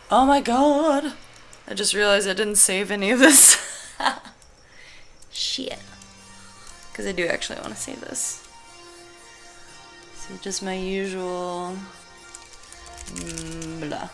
S1: Oh my god! I just realized I didn't save any of this. Shit. Because I do actually want to save this. So just my usual... blah.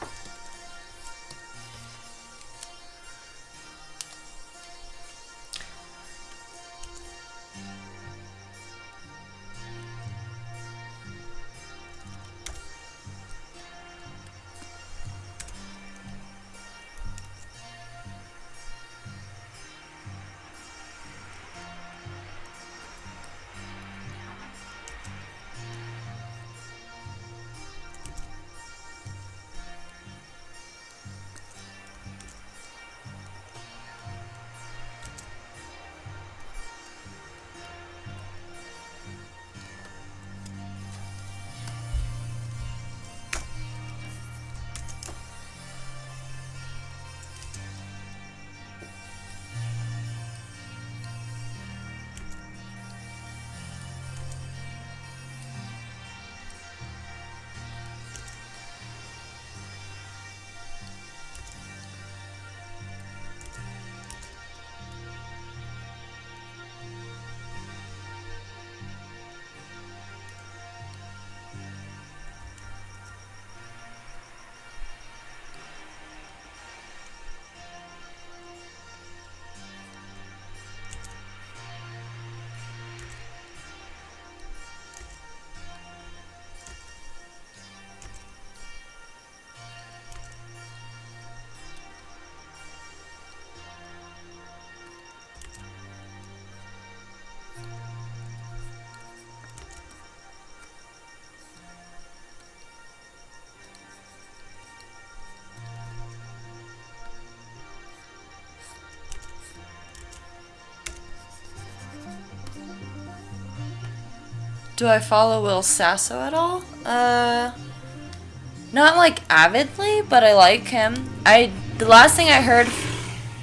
S1: Do I follow Will Sasso at all? Not like avidly, but I like him. The last thing I heard,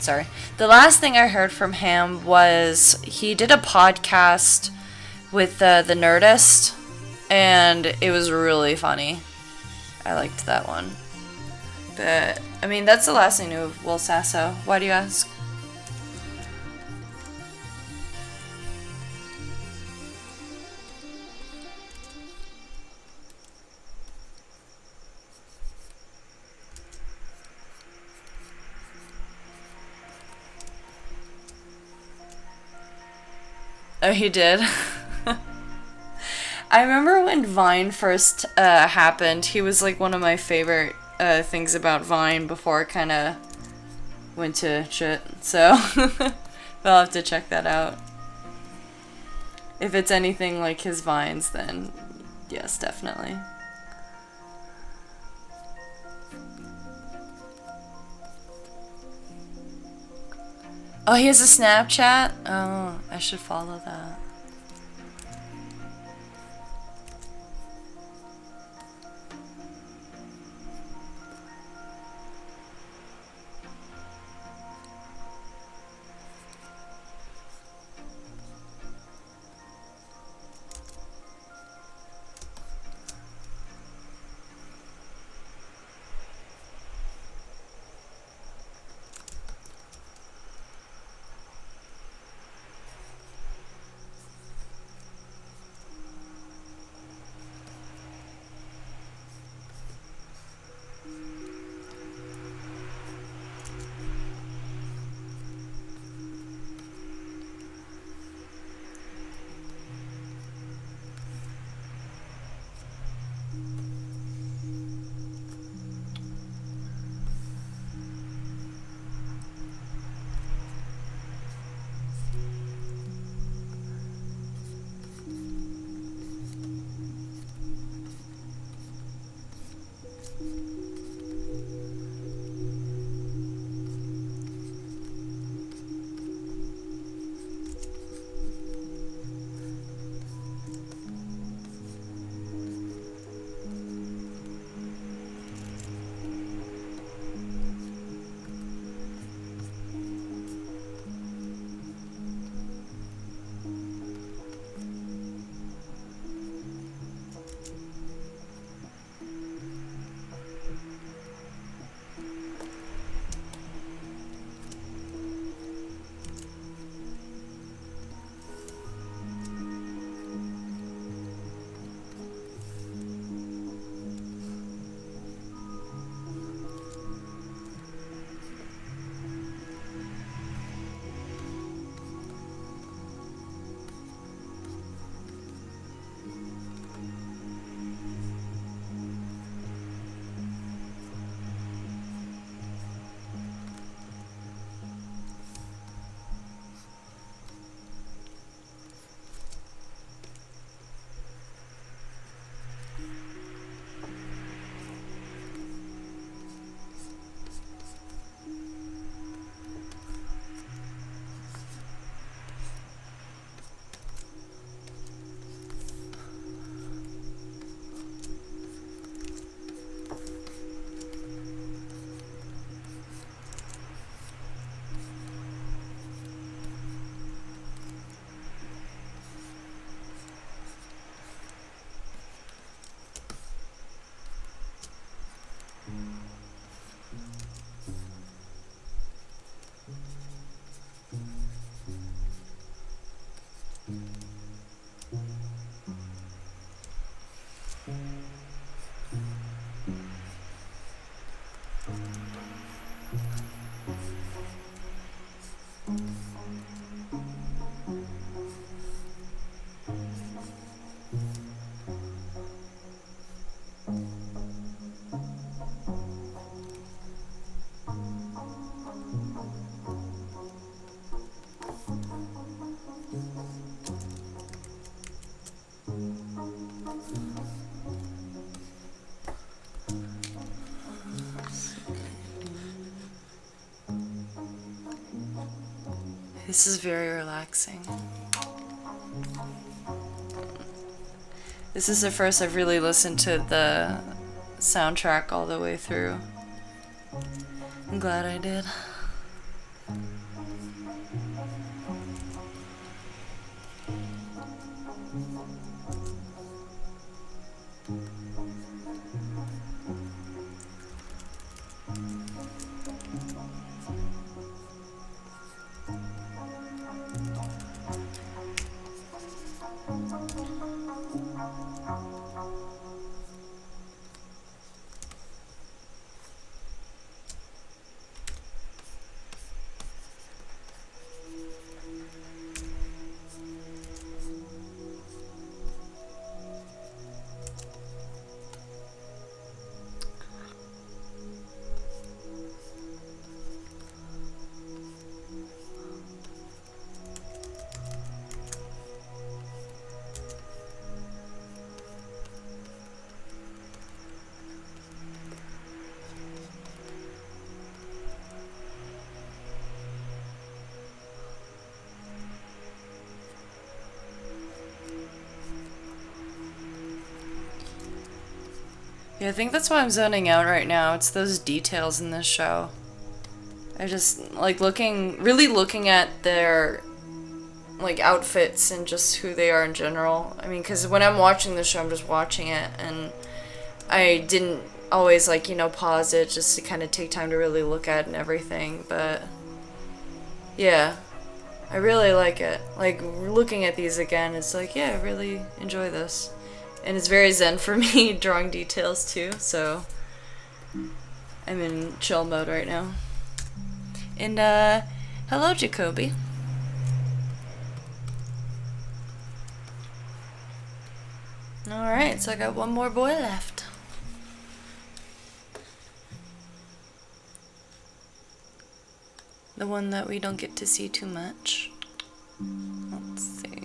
S1: sorry, the last thing I heard from him was he did a podcast with the Nerdist, and it was really funny. I liked that one. But I mean, that's the last I knew of Will Sasso. Why do you ask? Oh, he did? I remember when Vine first happened, he was like one of my favorite things about Vine before it kind of went to shit. So, I'll have to check that out. If it's anything like his Vines, then yes, definitely. Oh, he has a Snapchat? Oh, I should follow that. This is very relaxing. This is the first I've really listened to the soundtrack all the way through. I'm glad I did. Yeah, I think that's why I'm zoning out right now. It's those details in this show. I just like really looking at their like outfits and just who they are in general. I mean, because when I'm watching the show, I'm just watching it, and I didn't always like, you know, pause it just to kind of take time to really look at it and everything. But yeah, I really like it. Like looking at these again, it's like, yeah, I really enjoy this. And it's very zen for me drawing details too, so I'm in chill mode right now. And hello Jacoby. Alright, so I got one more boy left. The one that we don't get to see too much. Let's see.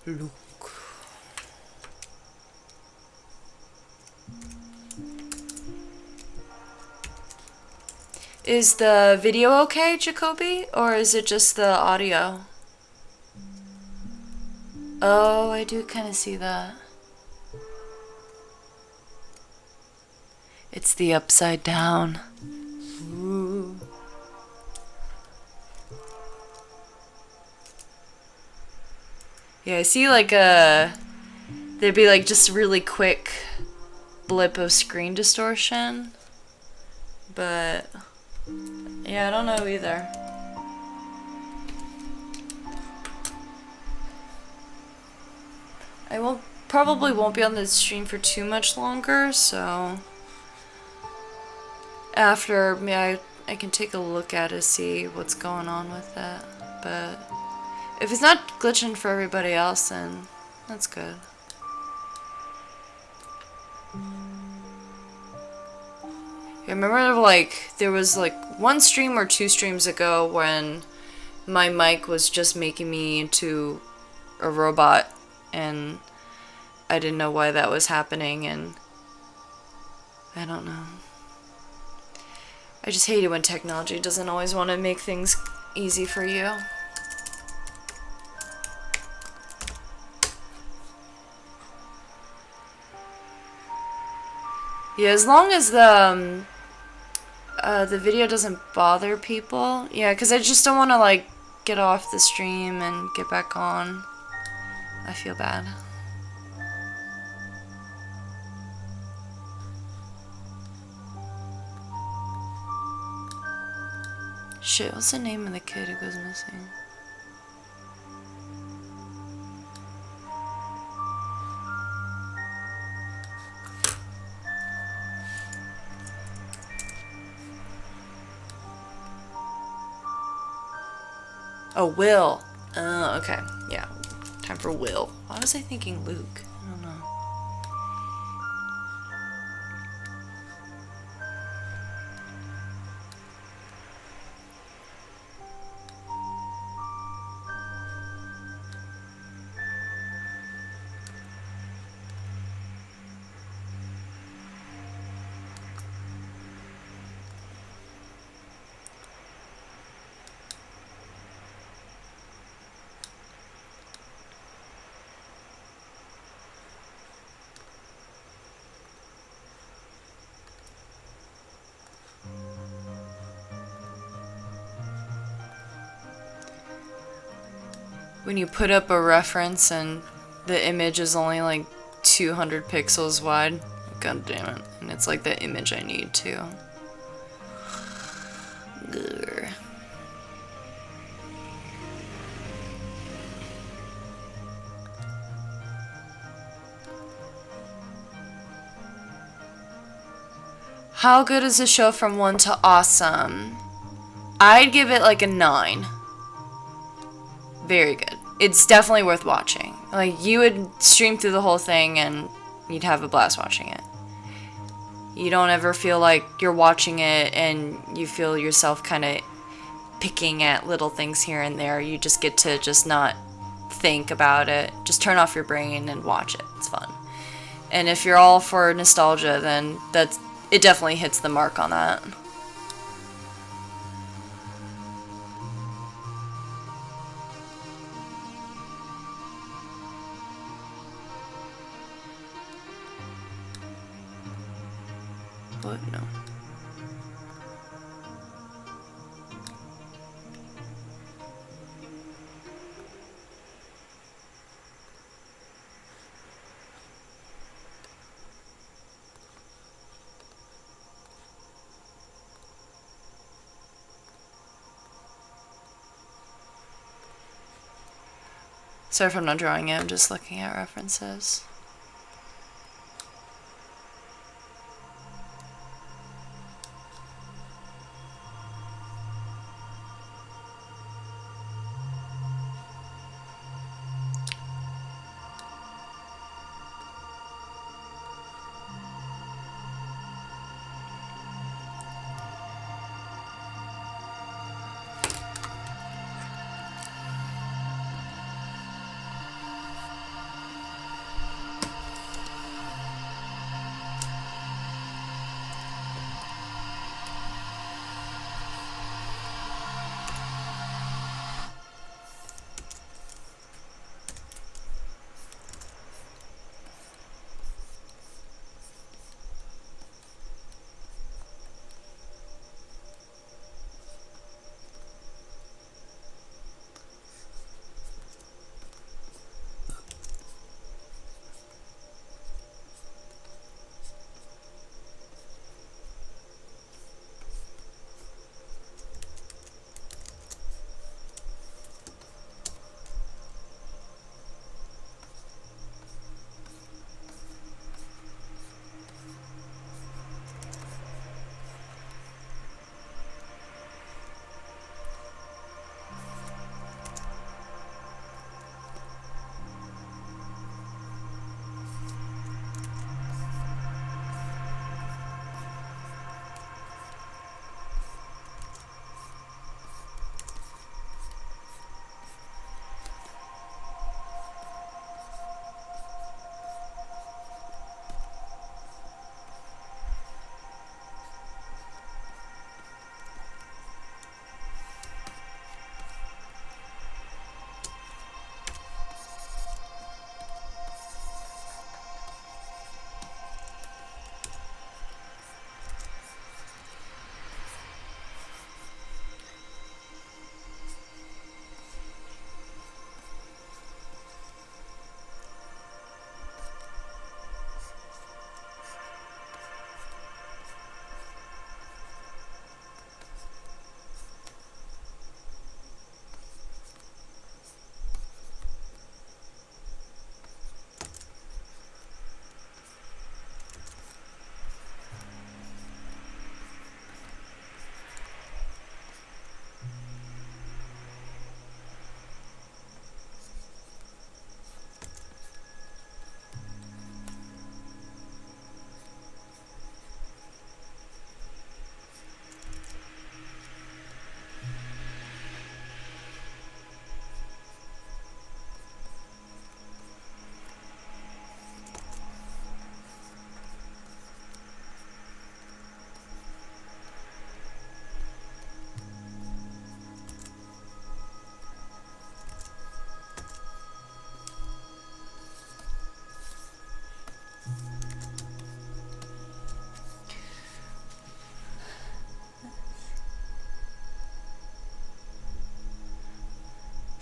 S1: Luke. Is the video okay, Jacoby? Or is it just the audio? Oh, I do kind of see that. It's the upside down. Ooh. Yeah, I see like there'd be like just a really quick blip of screen distortion. But yeah, I don't know either. I probably won't be on the stream for too much longer, so after I can take a look at it, see what's going on with that. But if it's not glitching for everybody else, then that's good. I remember like there was like one stream or two streams ago when my mic was just making me into a robot, and I didn't know why that was happening, and I don't know. I just hate it when technology doesn't always want to make things easy for you. Yeah, as long as the video doesn't bother people. Yeah, because I just don't want to like get off the stream and get back on. I feel bad. Shit, what's the name of the kid who goes missing? Oh, Will. Okay. Yeah. Time for Will. Why was I thinking Luke? I don't know. when you put up a reference and the image is only like 200 pixels wide. God damn it. And it's like the image I need too. Grr. How good is the show from 1 to awesome? I'd give it like a 9. Very good. It's definitely worth watching. Like, you would stream through the whole thing and you'd have a blast watching it. You don't ever feel like you're watching it and you feel yourself kind of picking at little things here and there. You just get to just not think about it. Just turn off your brain and watch it. It's fun. And if you're all for nostalgia, then it definitely hits the mark on that. But no. Sorry if I'm not drawing it, I'm just looking at references.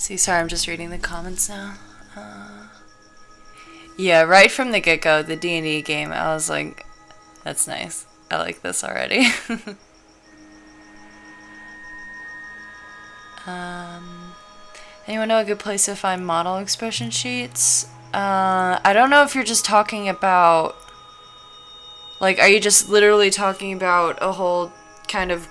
S1: See, sorry, I'm just reading the comments now. Yeah, right from the get-go, the D&D game, I was like, that's nice. I like this already. Anyone know a good place to find model expression sheets? I don't know if you're just talking about... Like, are you just literally talking about a whole kind of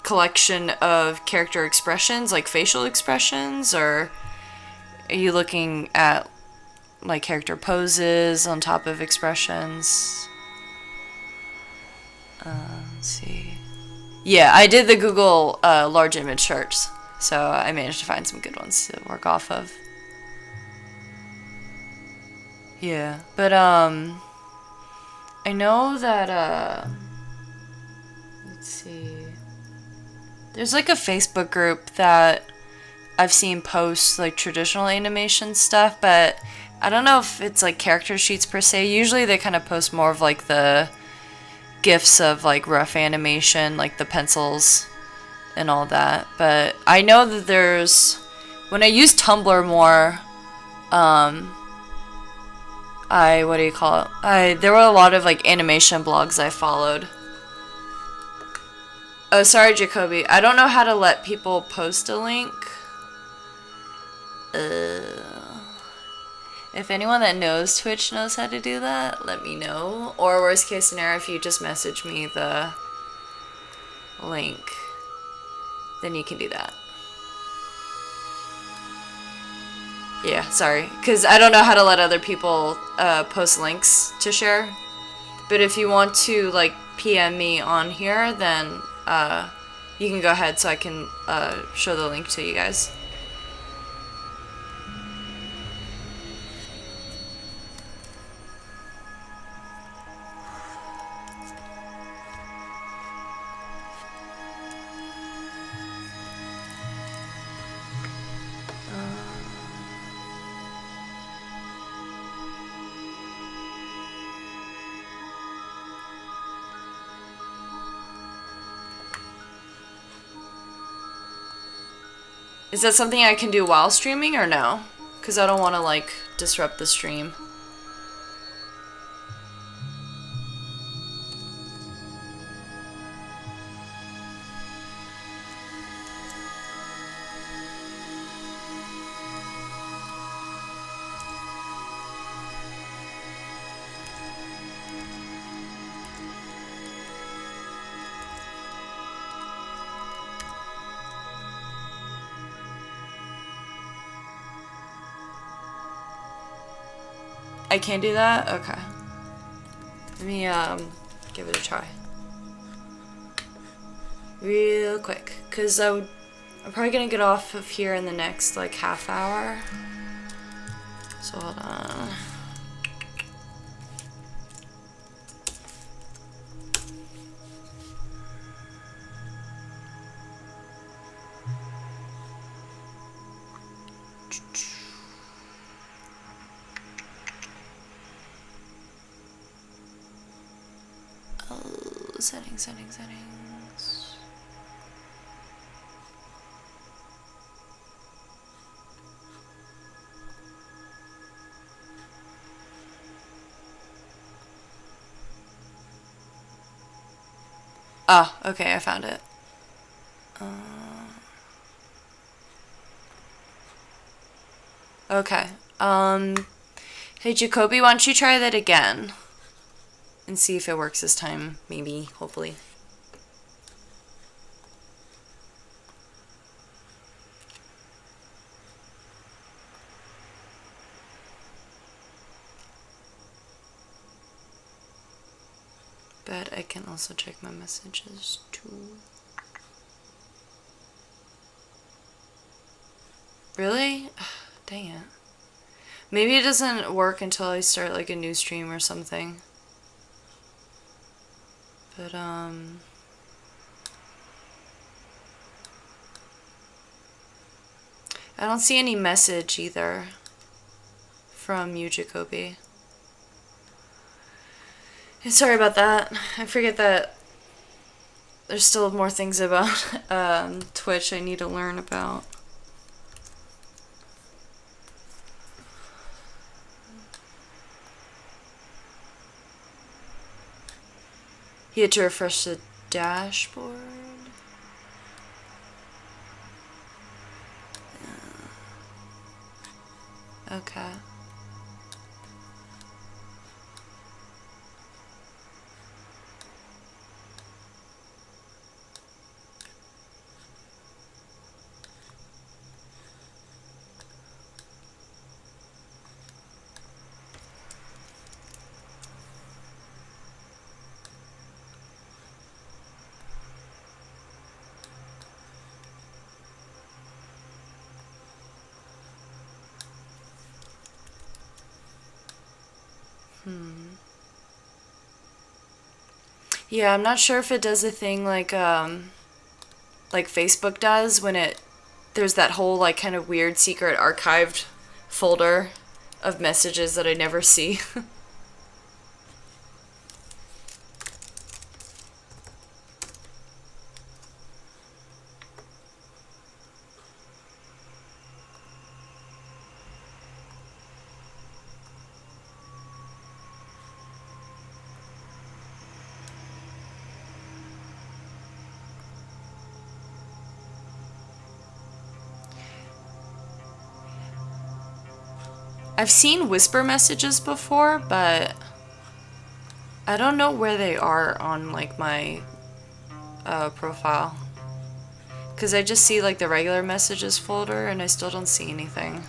S1: collection of character expressions, like facial expressions, or are you looking at like character poses on top of expressions? Let's see. Yeah, I did the Google large image search, so I managed to find some good ones to work off of. Yeah, but I know that let's see. There's like a Facebook group that I've seen post like traditional animation stuff, but I don't know if it's like character sheets per se. Usually they kind of post more of like the GIFs of like rough animation, like the pencils and all that. But I know that there's, when I use Tumblr more, what do you call it? There were a lot of like animation blogs I followed. Oh, sorry, Jacoby. I don't know how to let people post a link. If anyone that knows Twitch knows how to do that, let me know. Or worst case scenario, if you just message me the link, then you can do that. Yeah, sorry. Because I don't know how to let other people post links to share. But if you want to, like, PM me on here, then you can go ahead so I can show the link to you guys. Is that something I can do while streaming or no? Because I don't want to, like, disrupt the stream. I can't do that? Okay. Let me give it a try. Real quick. Because I'm probably going to get off of here in the next like half hour. So hold on. Settings. Ah, okay, I found it. Okay. Hey Jacoby, why don't you try that again? And see if it works this time, maybe, hopefully. But I can also check my messages too. Really? Dang it. Maybe it doesn't work until I start like a new stream or something. But, I don't see any message either from you, Jacoby. Sorry about that. I forget that there's still more things about Twitch I need to learn about. You had to refresh the dashboard. Okay. Yeah, I'm not sure if it does a thing like Facebook does when there's that whole like kind of weird secret archived folder of messages that I never see. I've seen whisper messages before, but I don't know where they are on like my profile. Because I just see like the regular messages folder and I still don't see anything.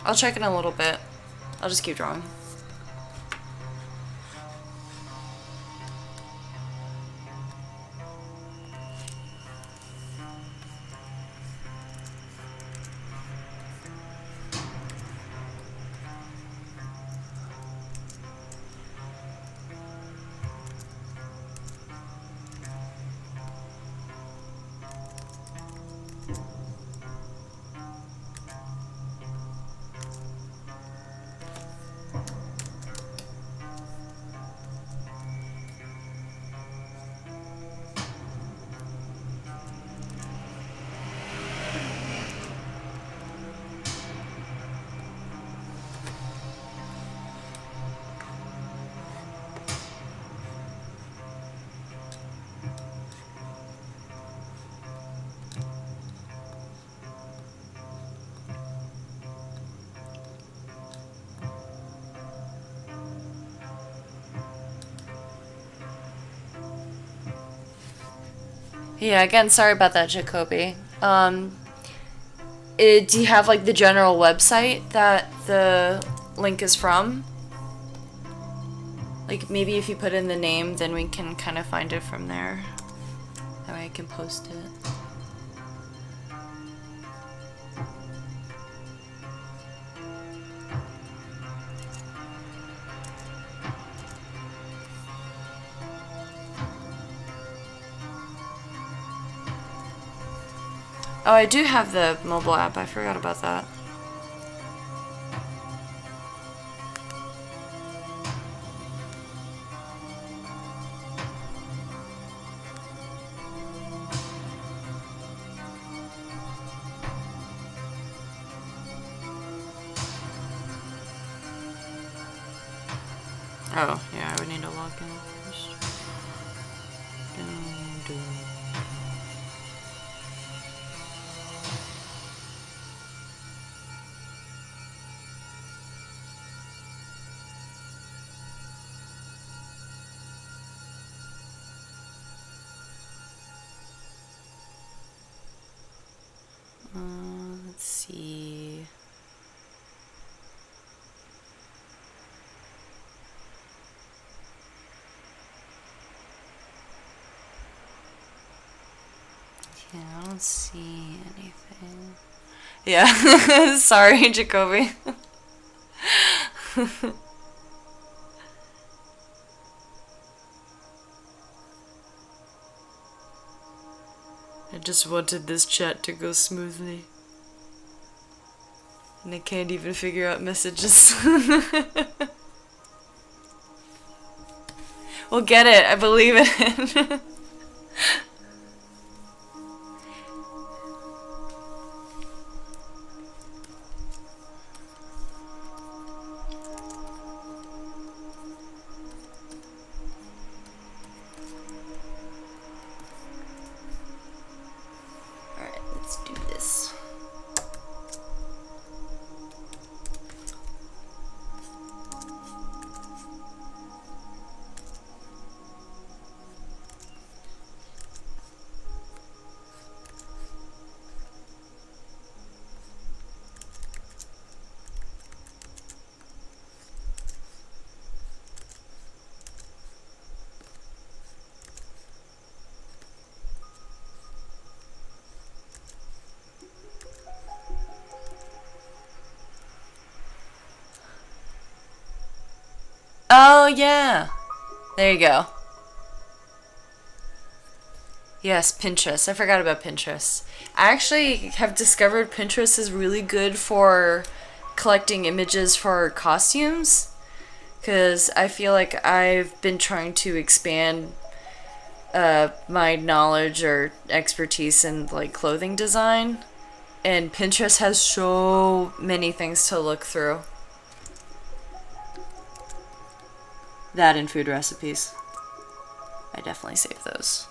S1: I'll check in a little bit. I'll just keep drawing. Yeah, again, sorry about that, Jacoby. Do you have like the general website that the link is from? Like maybe if you put in the name, then we can kind of find it from there. That way I can post it. Oh, I do have the mobile app. I forgot about that. Oh, yeah, I would need to log in first. Let's see. Yeah, I don't see anything. Yeah, sorry, Jacoby. I just wanted this chat to go smoothly. And I can't even figure out messages. We'll get it, I believe it. Oh, yeah. There you go. Yes, Pinterest. I forgot about Pinterest. I actually have discovered Pinterest is really good for collecting images for costumes. Because I feel like I've been trying to expand my knowledge or expertise in like clothing design. And Pinterest has so many things to look through. That and food recipes. I definitely save those.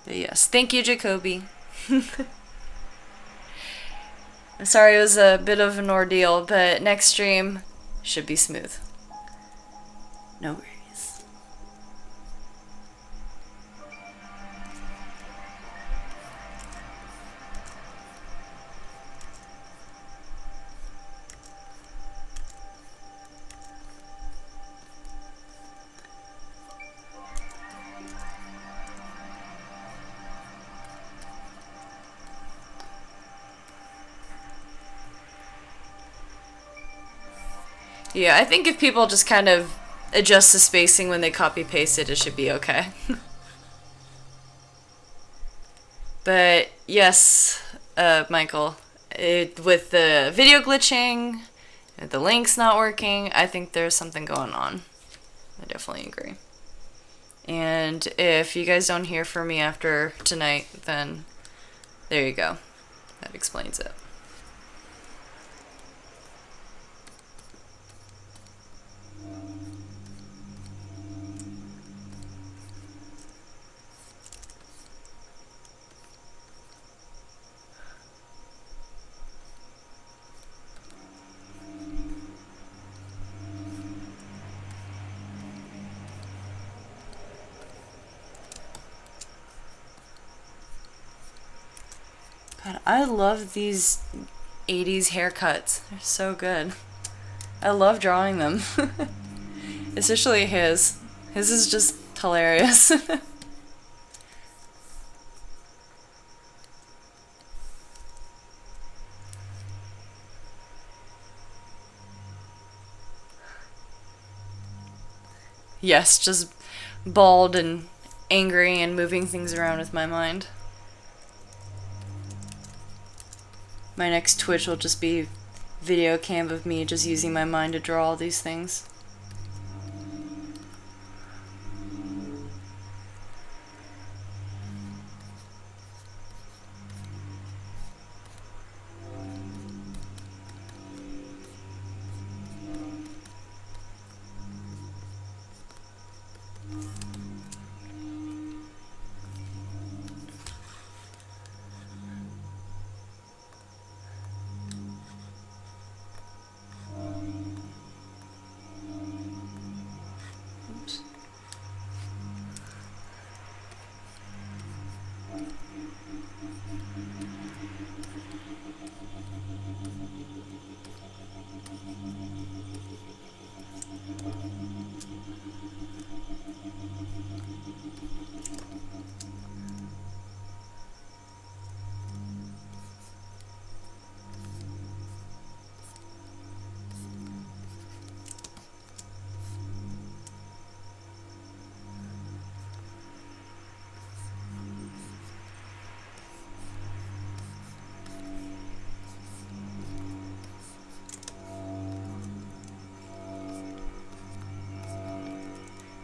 S1: But yes, thank you, Jacoby. I'm sorry it was a bit of an ordeal, but next stream should be smooth. No worries. Yeah, I think if people just kind of adjust the spacing when they copy paste it, it should be okay. But yes, Michael, with the video glitching, the links not working, I think there's something going on. I definitely agree. And if you guys don't hear from me after tonight, then there you go. That explains it. God, I love these 80s haircuts. They're so good. I love drawing them. Especially his. His is just hilarious. Yes, just bald and angry and moving things around with my mind. My next Twitch will just be video cam of me just using my mind to draw all these things.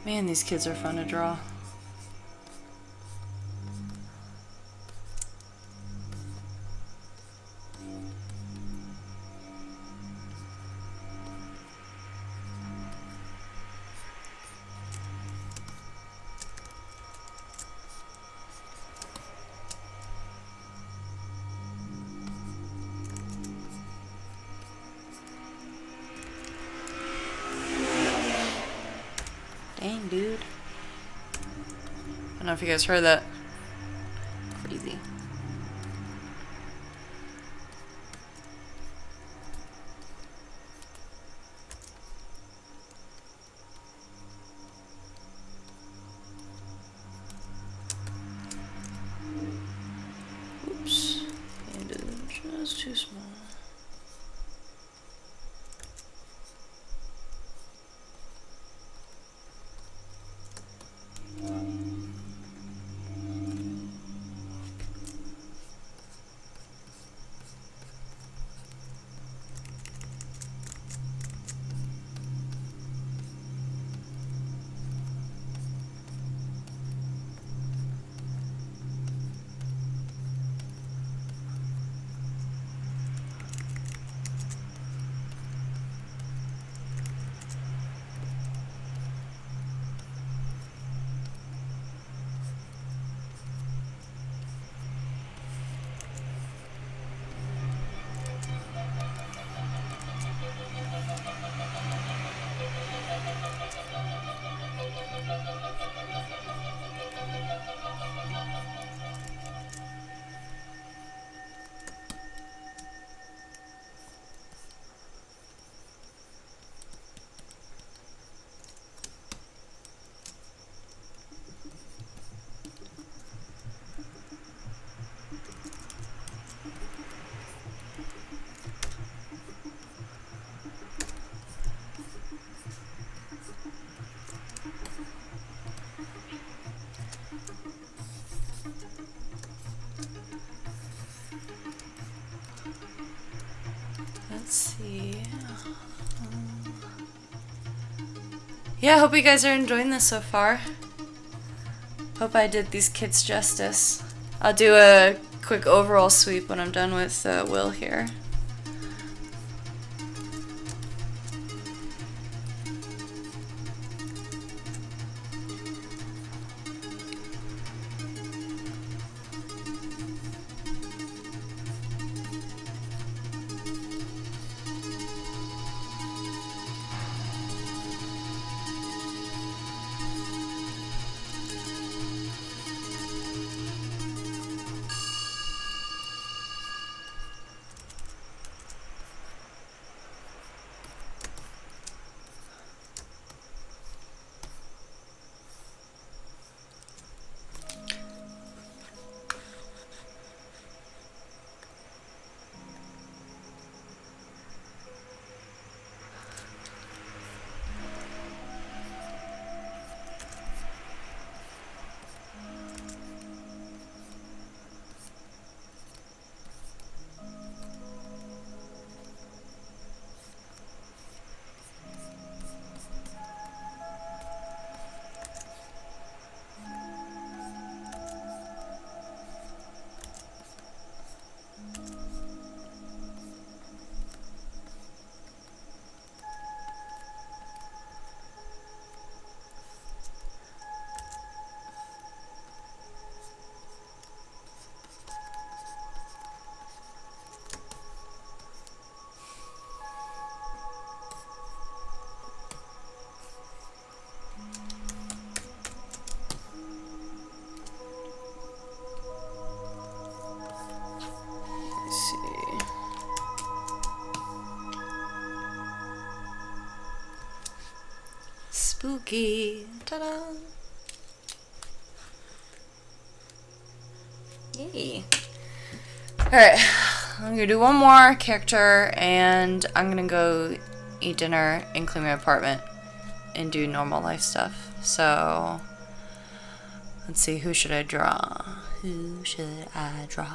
S1: Man, these kids are fun to draw. Dang, dude. I don't know if you guys heard that. Crazy. too small. Let's see. Yeah, I hope you guys are enjoying this so far. Hope I did these kids justice. I'll do a quick overall sweep when I'm done with Will here. Spooky. Ta-da! Yay. Alright, I'm gonna do one more character and I'm gonna go eat dinner and clean my apartment and do normal life stuff. So, let's see, who should I draw? Who should I draw?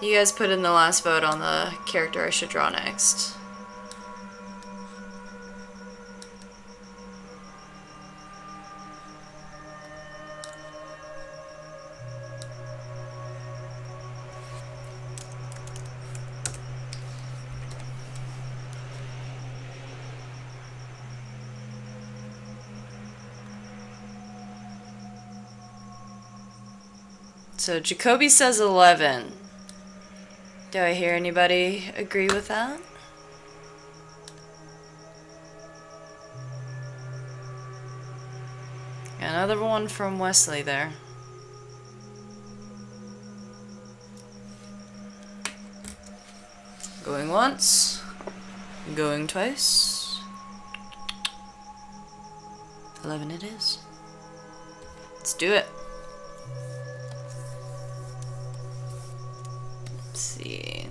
S1: You guys put in the last vote on the character I should draw next. So Jacoby says 11. Do I hear anybody agree with that? Another one from Wesley there. Going once. Going twice. 11 it is. Let's do it. Let's see.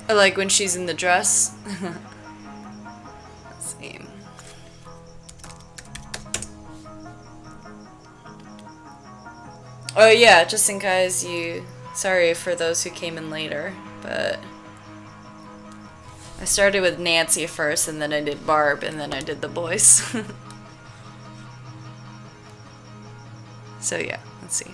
S1: I like when she's in the dress. Let's see. Oh yeah, just in case you... Sorry for those who came in later, but... I started with Nancy first, and then I did Barb, and then I did the boys. So yeah, let's see.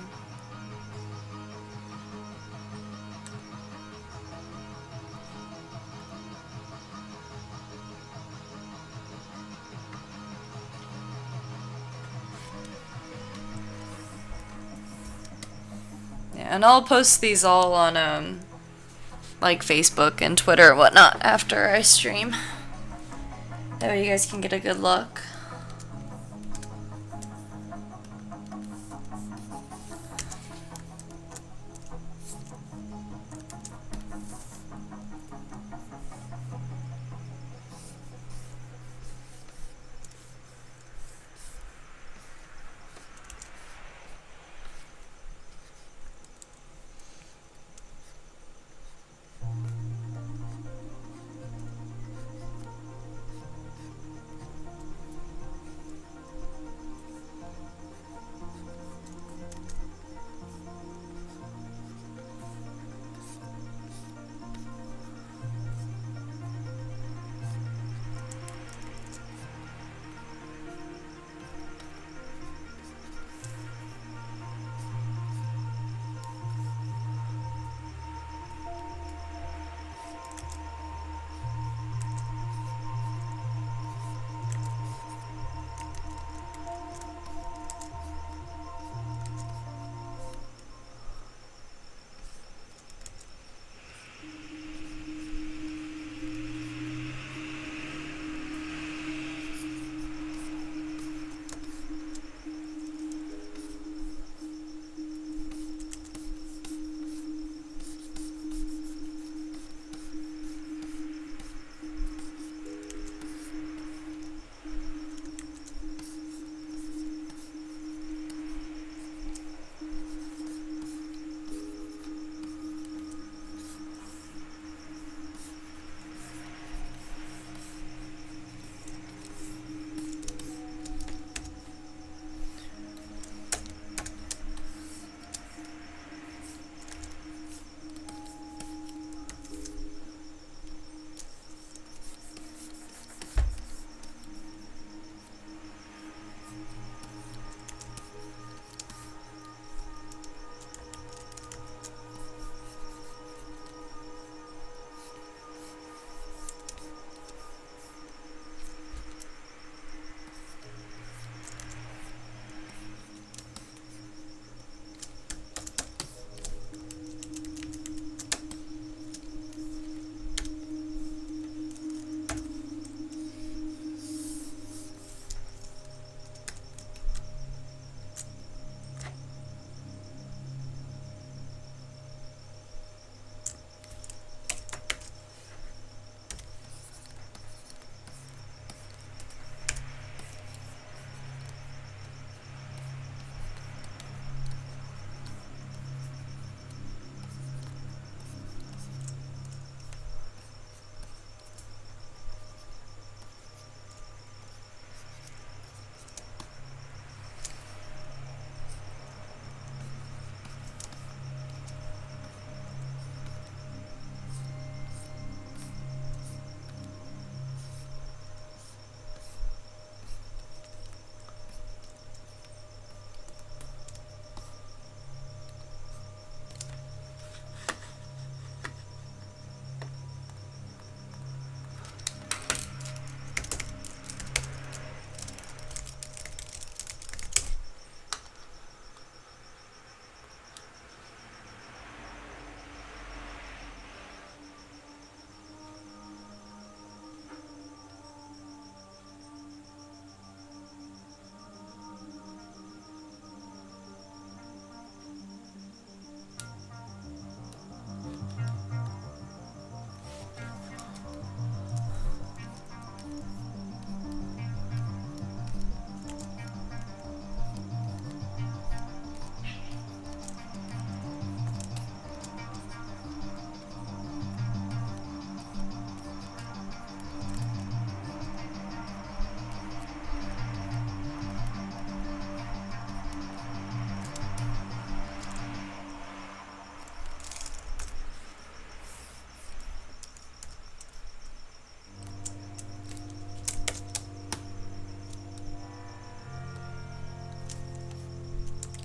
S1: Yeah, and I'll post these all on like Facebook and Twitter and whatnot after I stream. That way you guys can get a good look.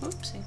S1: Whoopsie.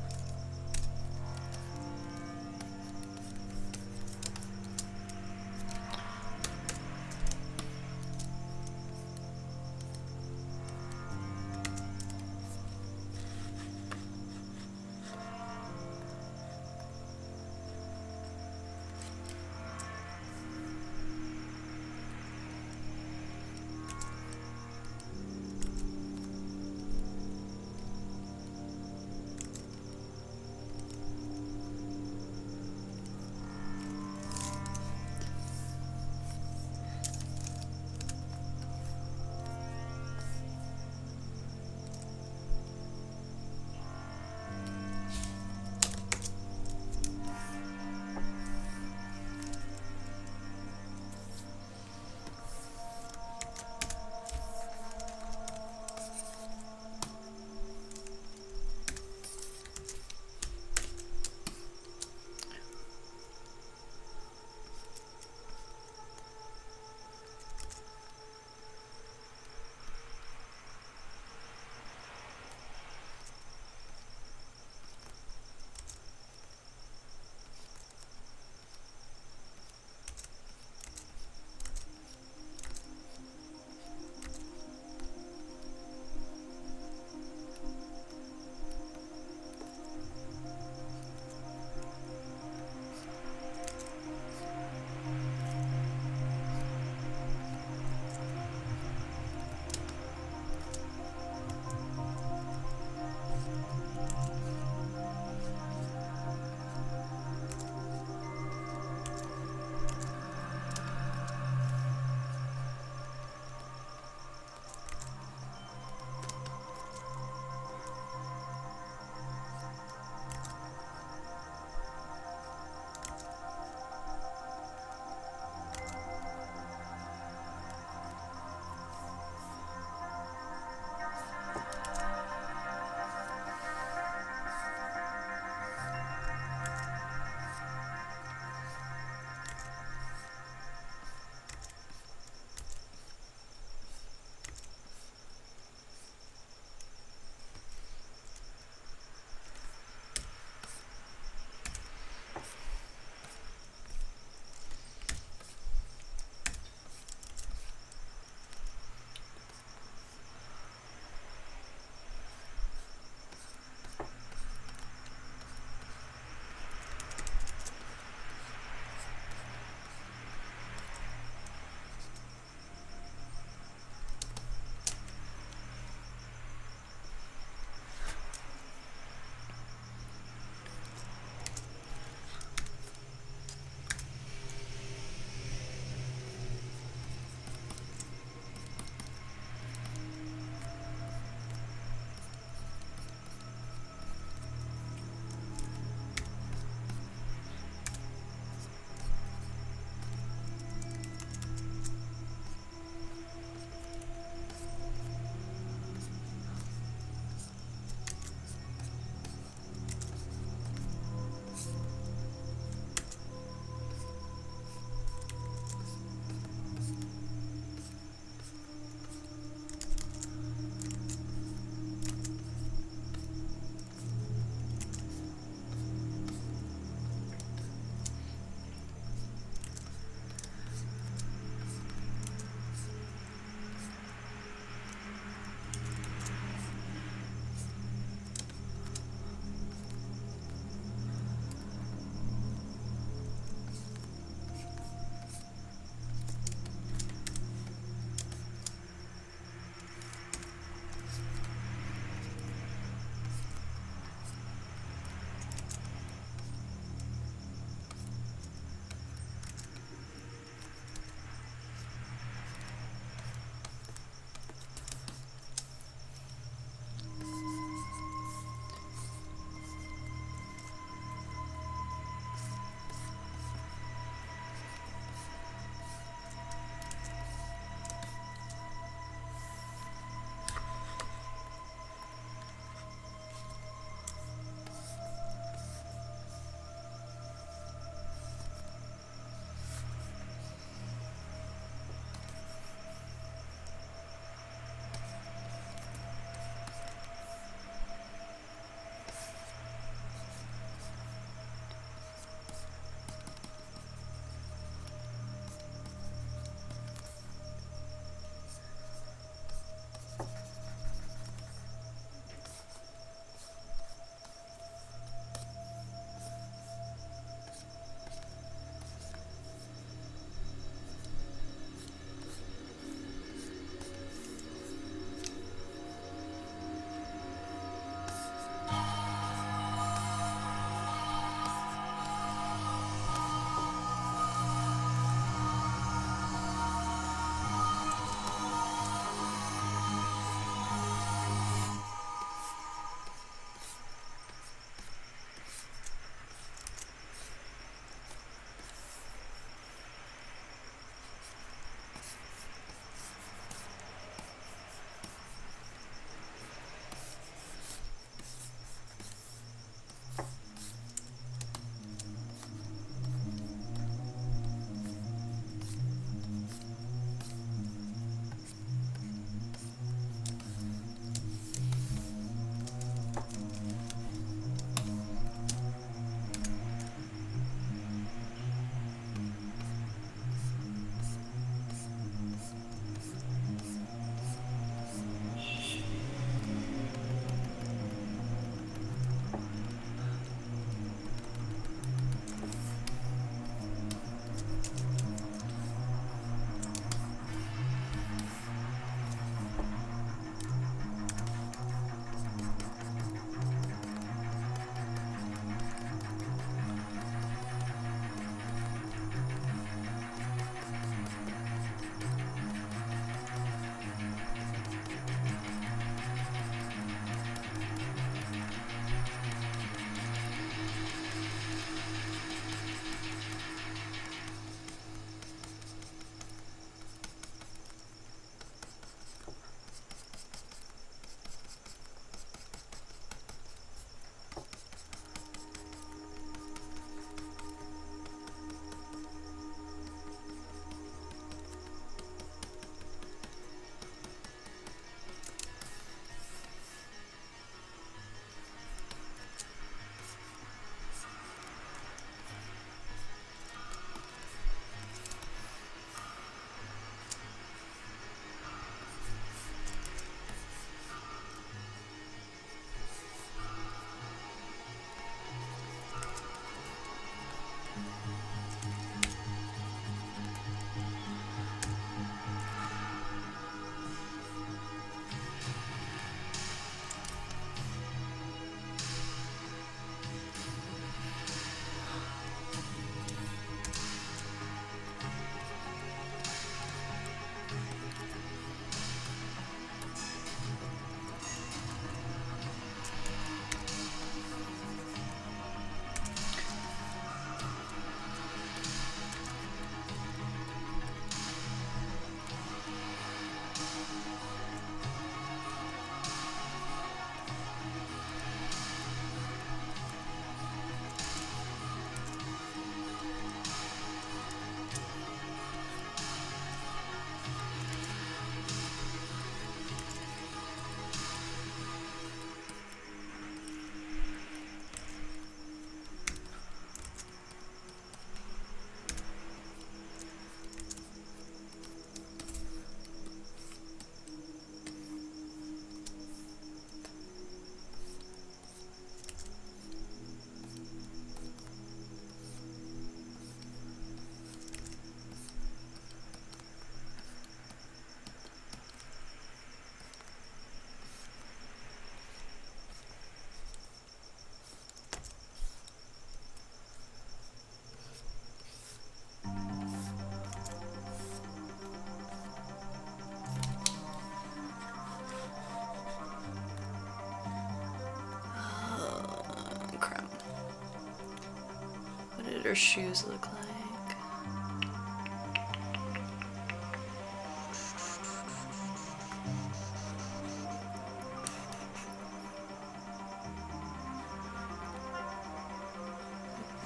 S1: her shoes look like.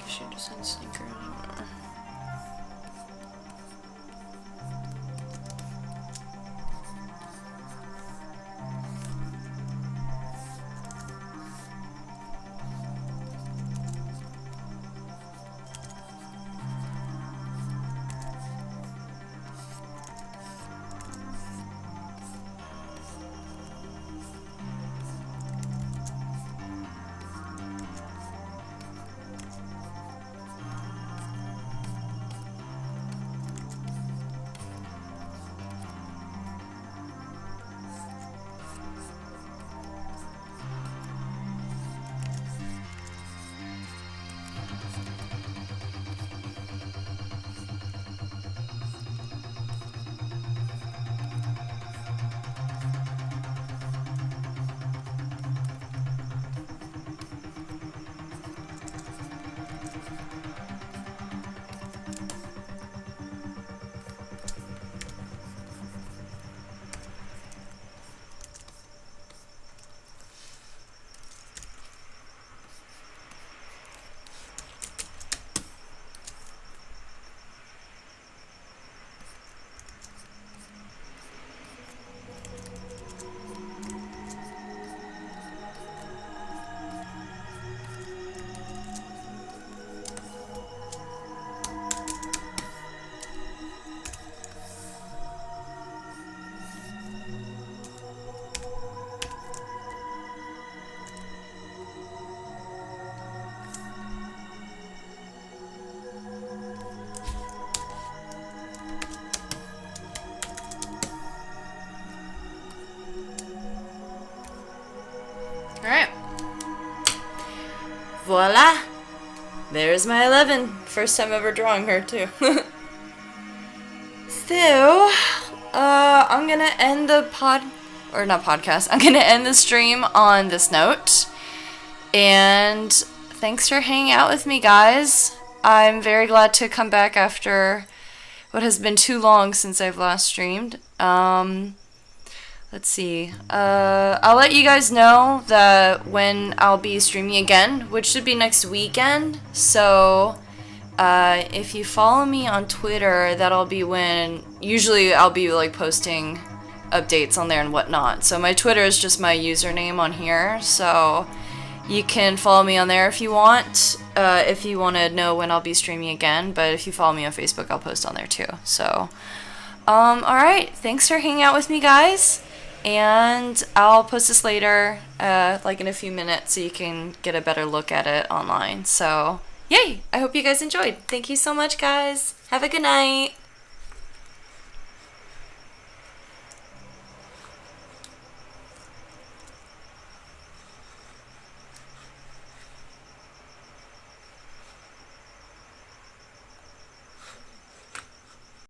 S1: She just had sneakers. Alright. Voila! There's my 11. First time ever drawing her, too. So, I'm gonna end the I'm gonna end the stream on this note. And thanks for hanging out with me, guys. I'm very glad to come back after what has been too long since I've last streamed. Let's see. I'll let you guys know that when I'll be streaming again, which should be next weekend. So, if you follow me on Twitter, that'll be when, usually I'll be like posting updates on there and whatnot. So my Twitter is just my username on here. So you can follow me on there if you want to know when I'll be streaming again. But if you follow me on Facebook, I'll post on there too. So, alright. Thanks for hanging out with me, guys. And I'll post this later, like in a few minutes, so you can get a better look at it online. So, yay! I hope you guys enjoyed. Thank you so much, guys. Have a good night.